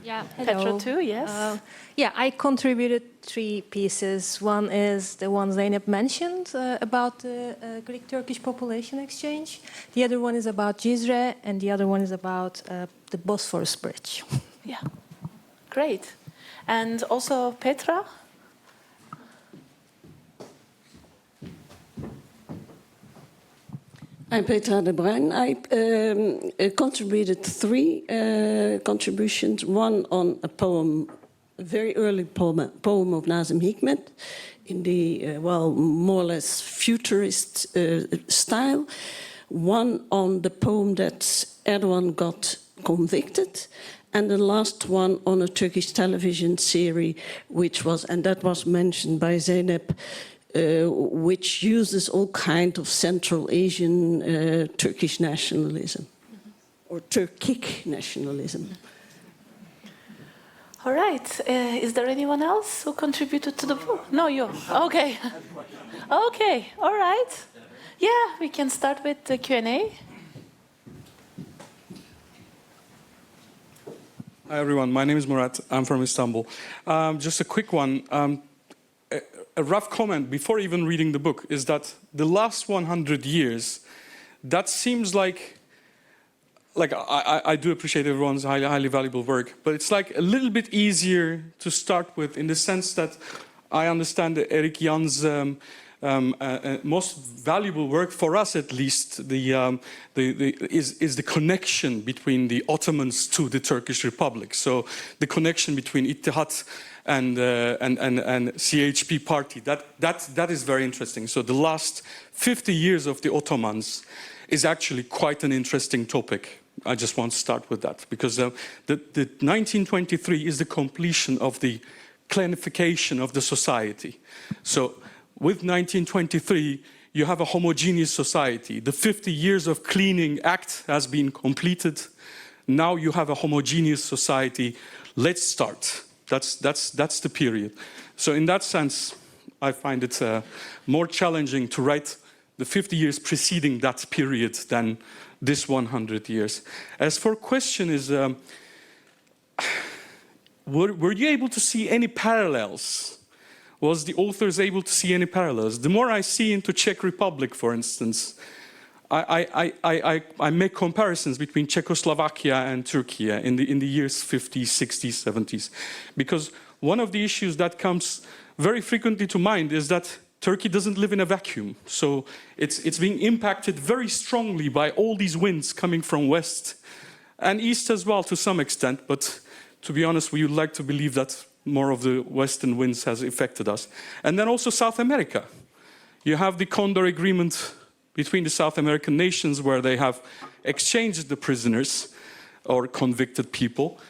[SPEAKER 8] Yeah,
[SPEAKER 1] Petra
[SPEAKER 8] hello.
[SPEAKER 1] too, yes.
[SPEAKER 8] Yeah, I contributed 3 pieces. One is the one Zeynep mentioned about the Greek-Turkish population exchange. The other one is about Cizre, and the other one is about the Bosphorus Bridge.
[SPEAKER 1] Yeah, great. And also Petra?
[SPEAKER 9] I'm Petra de Bruin. I contributed 3 contributions. One on a poem, a very early poem of Nazım Hikmet, in the, more or less futurist style. One on the poem that Erdogan got convicted. And the last one on a Turkish television series, which was, and that was mentioned by Zeynep, which uses all kind of Central Asian Turkish nationalism, or Turkic nationalism.
[SPEAKER 1] All right. Is there anyone else who contributed to the book? No, you. Okay. Okay. All right. Yeah, we can start with the Q&A.
[SPEAKER 10] Hi, everyone. My name is Murat. I'm from Istanbul. Just a quick one. A rough comment before even reading the book is that the last 100 years, that seems like I do appreciate everyone's highly valuable work, but it's like a little bit easier to start with in the sense that I understand that Erik Jan's most valuable work for us, at least, is the connection between the Ottomans to the Turkish Republic. So the connection between İttihat and CHP party, that is very interesting. So the last 50 years of the Ottomans is actually quite an interesting topic. I just want to start with that, because the 1923 is the completion of the clanification of the society. So with 1923, you have a homogeneous society. The 50 years of cleaning act has been completed. Now you have a homogeneous society. Let's start. That's the period. So in that sense, I find it more challenging to write the 50 years preceding that period than this 100 years. As for question is, were you able to see any parallels? Was the authors able to see any parallels? The more I see into Czech Republic, for instance, I make comparisons between Czechoslovakia and Turkey in the years 50s, 60s, 70s. Because one of the issues that comes very frequently to mind is that Turkey doesn't live in a vacuum. So it's being impacted very strongly by all these winds coming from west and east as well to some extent. But to be honest, we would like to believe that more of the western winds has affected us. And then also South America. You have the Condor Agreement between the South American nations where they have exchanged the prisoners or convicted people.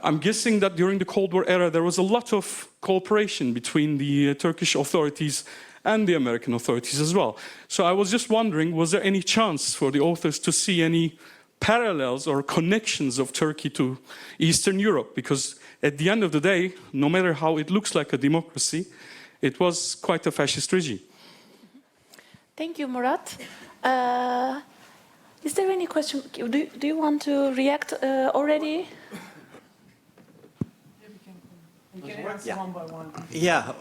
[SPEAKER 10] I'm guessing that during the Cold War era there was a lot of cooperation between the Turkish authorities and the American authorities as well. So I was just wondering, was there any chance for the authors to see any parallels or connections of Turkey to Eastern Europe? Because at the end of the day, no matter how it looks like a democracy, it was quite a fascist regime.
[SPEAKER 1] Thank you, Murat. Is there any question? Do you want to react already?
[SPEAKER 3] Yeah. One by one.
[SPEAKER 2] Yeah,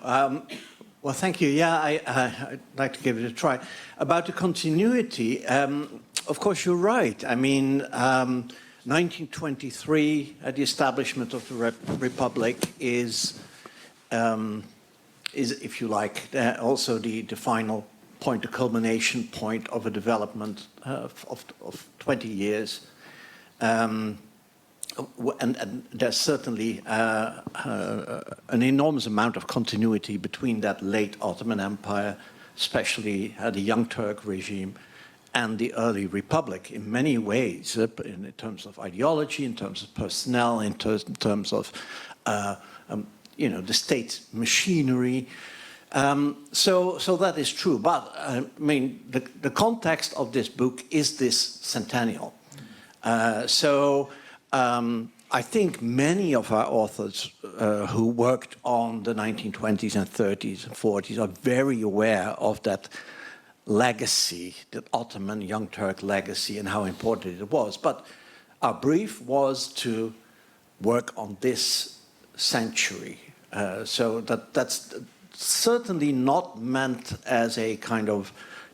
[SPEAKER 2] well, thank you. Yeah, I'd like to give it a try. About the continuity, of course, you're right. I mean, 1923, the establishment of the Republic is, if you like, also the final point, the culmination point of a development of 20 years. And there's certainly an enormous amount of continuity between that late Ottoman Empire, especially the Young Turk regime, and the early Republic in many ways, in terms of ideology, in terms of personnel, in terms of the state machinery. So that is true. But I mean, the context of this book is this centennial. I think many of our authors who worked on the 1920s and 30s and 40s are very aware of that legacy, the Ottoman Young Turk legacy, and how important it was. But our brief was to work on this century. So that's certainly not meant as a kind of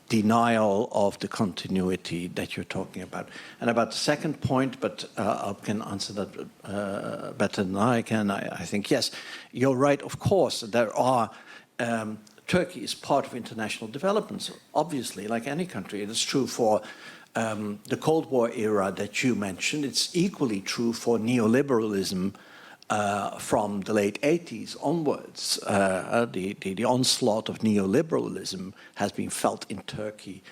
[SPEAKER 2] denial of the continuity that you're talking about. And about the second point, but I can answer that better than I can, I think, yes, you're right, of course, there are, Turkey is part of international developments, obviously, like any country. It is true for the Cold War era that you mentioned. It's equally true for neoliberalism from the late 80s onwards. The onslaught of neoliberalism has been felt in Turkey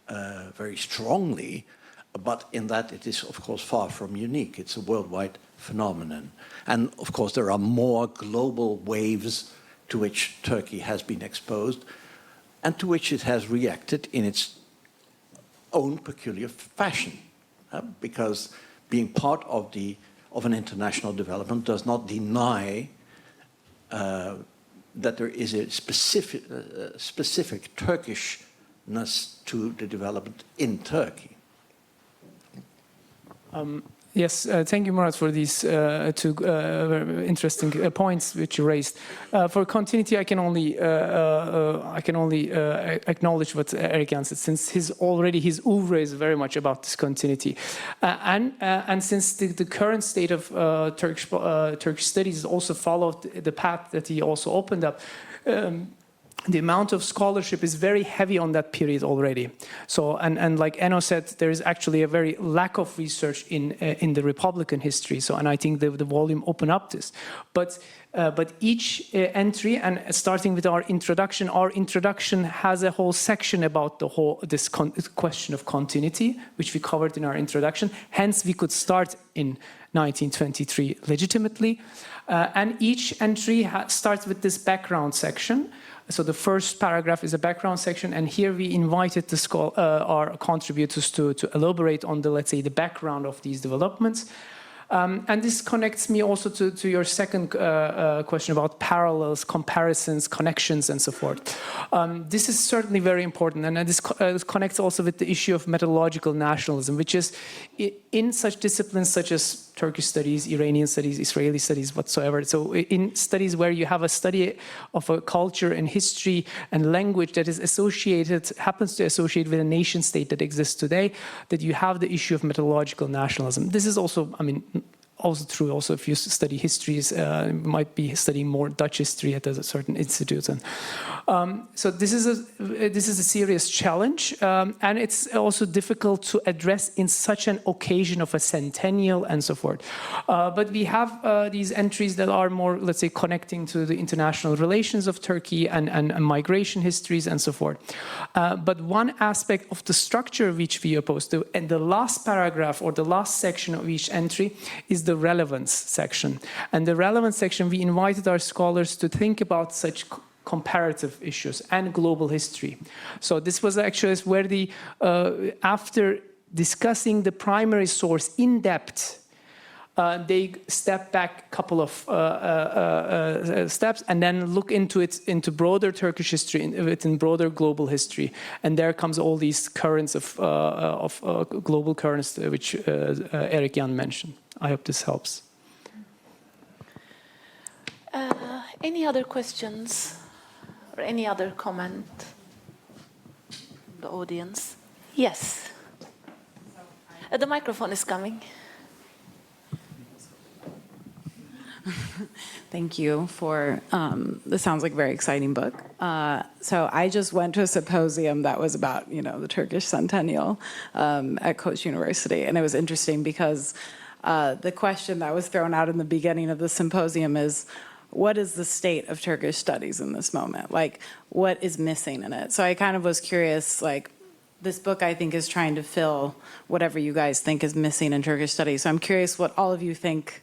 [SPEAKER 2] very strongly, but in that it is, of course, far from unique. It's a worldwide phenomenon. And, of course, there are more global waves to which Turkey has been exposed and to which it has reacted in its own peculiar fashion, because being part of an international development does not deny that there is a specific Turkishness to the development in Turkey.
[SPEAKER 3] Yes, thank you, Murat, for these two very interesting points which you raised. For continuity, I can only acknowledge what Erik answered, since his oeuvre is very much about this continuity, and since the current state of Turkish studies also followed the path that he also opened up. The amount of scholarship is very heavy on that period already. So, and like Enno said, there is actually a very lack of research in the Republican history. So, and I think the volume opened up this. But each entry, and starting with our introduction has a whole section about this question of continuity, which we covered in our introduction. Hence, we could start in 1923 legitimately. And each entry starts with this background section. So the first paragraph is a background section, and here we invited our contributors to elaborate on let's say, the background of these developments. And this connects me also to your second question about parallels, comparisons, connections, and so forth. This is certainly very important, and this connects also with the issue of methodological nationalism, which is in such disciplines such as Turkish studies, Iranian studies, Israeli studies, whatsoever. So in studies where you have a study of a culture and history and language that is happens to associate with a nation state that exists today, that you have the issue of methodological nationalism. This is also, I mean, also true. Also, if you study histories, you might be studying more Dutch history at a certain institute. And so this is a serious challenge, and it's also difficult to address in such an occasion of a centennial and so forth. But we have these entries that are more, let's say, connecting to the international relations of Turkey and migration histories and so forth. But one aspect of the structure which we oppose to, and the last paragraph or the last section of each entry, is the relevance section. And the relevance section, we invited our scholars to think about such comparative issues and global history. So this was actually where after discussing the primary source in depth, they step back a couple of steps and then look into broader Turkish history, within broader global history. And there comes all these currents of global currents, which Erik Jan mentioned. I hope this helps.
[SPEAKER 1] Any other questions or any other comment from the audience? Yes. The microphone is coming.
[SPEAKER 11] Thank you for, this sounds like a very exciting book. So I just went to a symposium that was about, the Turkish centennial at Koç University. And it was interesting because the question that was thrown out in the beginning of the symposium is, what is the state of Turkish studies in this moment? Like, what is missing in it? So I kind of was curious, this book, I think, is trying to fill whatever you guys think is missing in Turkish studies. So I'm curious what all of you think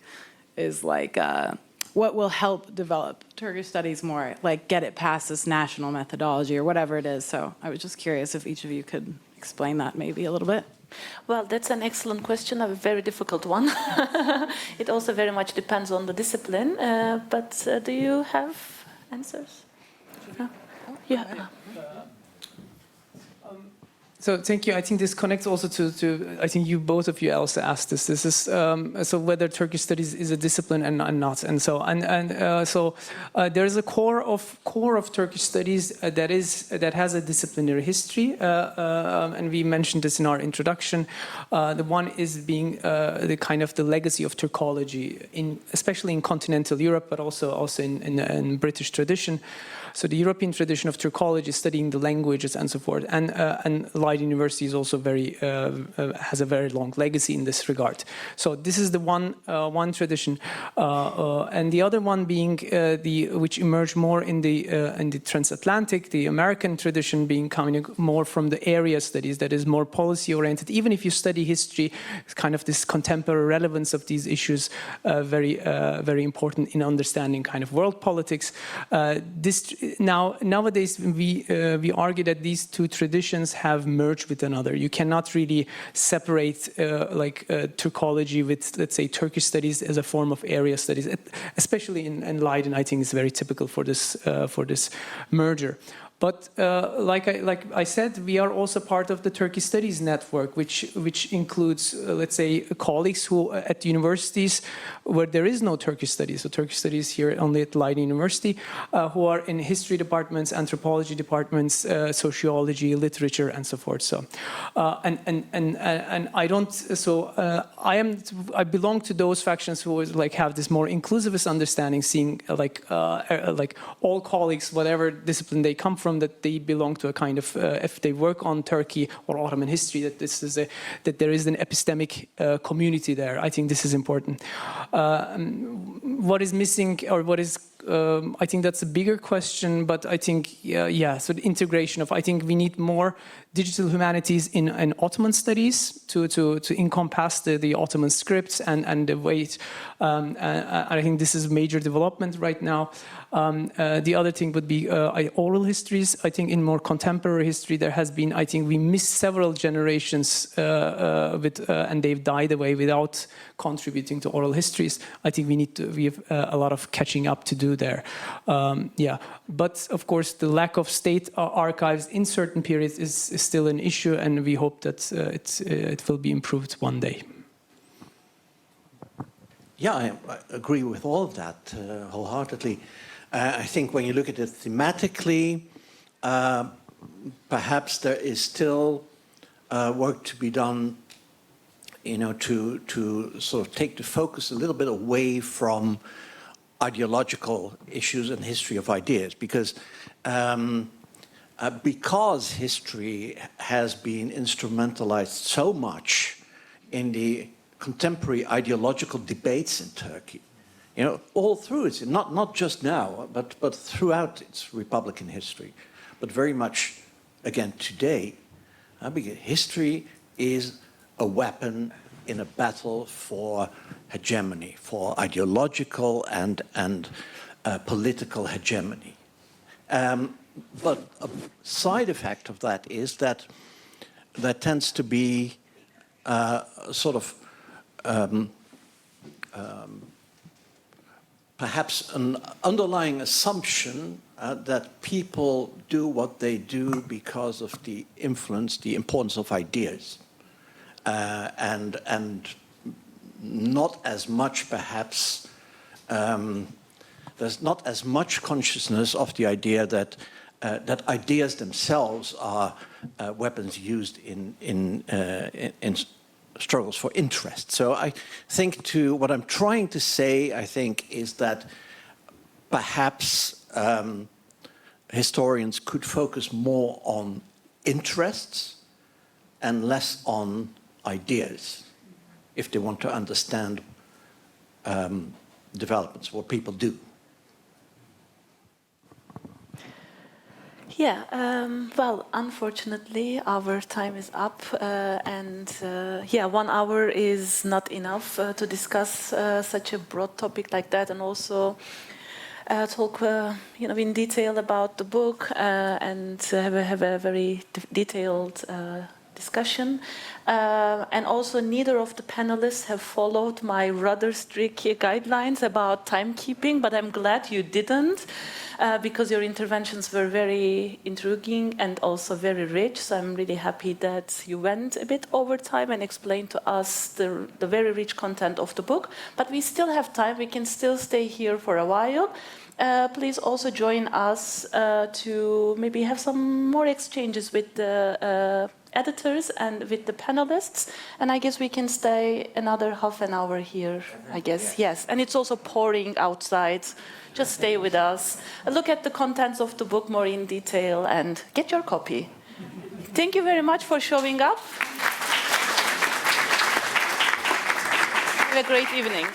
[SPEAKER 11] is what will help develop Turkish studies more, get it past this national methodology or whatever it is. So I was just curious if each of you could explain that maybe a little bit.
[SPEAKER 1] Well, that's an excellent question, a very difficult one. It also very much depends on the discipline. But do you have answers? No? Yeah.
[SPEAKER 3] So thank you. I think this connects also to I think both of you also asked this. This is so whether Turkish studies is a discipline and not, and so there is a core of Turkish studies that has a disciplinary history, and we mentioned this in our introduction. The one is being the kind of the legacy of Turkology, especially in continental Europe, but also in British tradition. So the European tradition of Turkology, studying the languages and so forth, and Leiden University is also has a very long legacy in this regard. So this is the one tradition, and the other one being which emerged more in the transatlantic, the American tradition, being coming more from the area studies that is more policy oriented. Even if you study history, kind of this contemporary relevance of these issues very important in understanding kind of world politics. Nowadays we argue that these two traditions have merged with another. You cannot really separate Turkology with, let's say, Turkish studies as a form of area studies, especially in Leiden. I think it's very typical for this merger. But like I said, we are also part of the Turkish Studies Network, which includes, let's say, colleagues who at universities where there is no Turkish studies, so Turkish studies here only at Leiden University, who are in history departments, anthropology departments, sociology, literature, and so forth. So, and I don't. So I belong to those factions who have this more inclusivist understanding, seeing like all colleagues, whatever discipline they come from, that they belong to a kind of, if they work on Turkey or Ottoman history, that there is an epistemic community there. I think this is important. What is missing, or what is I think that's a bigger question, but I think, so the integration of, I think we need more digital humanities in Ottoman studies to encompass the Ottoman scripts and the weight. I think this is a major development right now. The other thing would be oral histories. I think in more contemporary history there has been, I think we missed several generations and they've died away without contributing to oral histories. I think we have a lot of catching up to do there. But of course the lack of state archives in certain periods is still an issue, and we hope that it will be improved one day.
[SPEAKER 2] Yeah, I agree with all of that wholeheartedly. I think when you look at it thematically, perhaps there is still work to be done to sort of take the focus a little bit away from ideological issues and history of ideas, because history has been instrumentalized so much in the contemporary ideological debates in Turkey, all through it, not just now, but throughout its Republican history, but very much again today, because history is a weapon in a battle for hegemony, for ideological and political hegemony. But a side effect of that is that there tends to be sort of perhaps an underlying assumption that people do what they do because of the importance of ideas, and not as much perhaps. There's not as much consciousness of the idea that ideas themselves are weapons used in struggles for interest. So I think what I'm trying to say, I think, is that perhaps historians could focus more on interests and less on ideas if they want to understand developments, what people do.
[SPEAKER 1] Yeah, well, unfortunately, our time is up, and 1 hour is not enough to discuss such a broad topic like that, and also talk, in detail about the book and have a very detailed discussion. And also, neither of the panelists have followed my rather strict guidelines about timekeeping, but I'm glad you didn't. Because your interventions were very intriguing and also very rich. So I'm really happy that you went a bit over time and explained to us the very rich content of the book. But we still have time. We can still stay here for a while. Please also join us to maybe have some more exchanges with the editors and with the panelists. And I guess we can stay another half an hour here, I guess. Yes. And it's also pouring outside. Just stay with us. Look at the contents of the book more in detail and get your copy. Thank you very much for showing up. Have a great evening.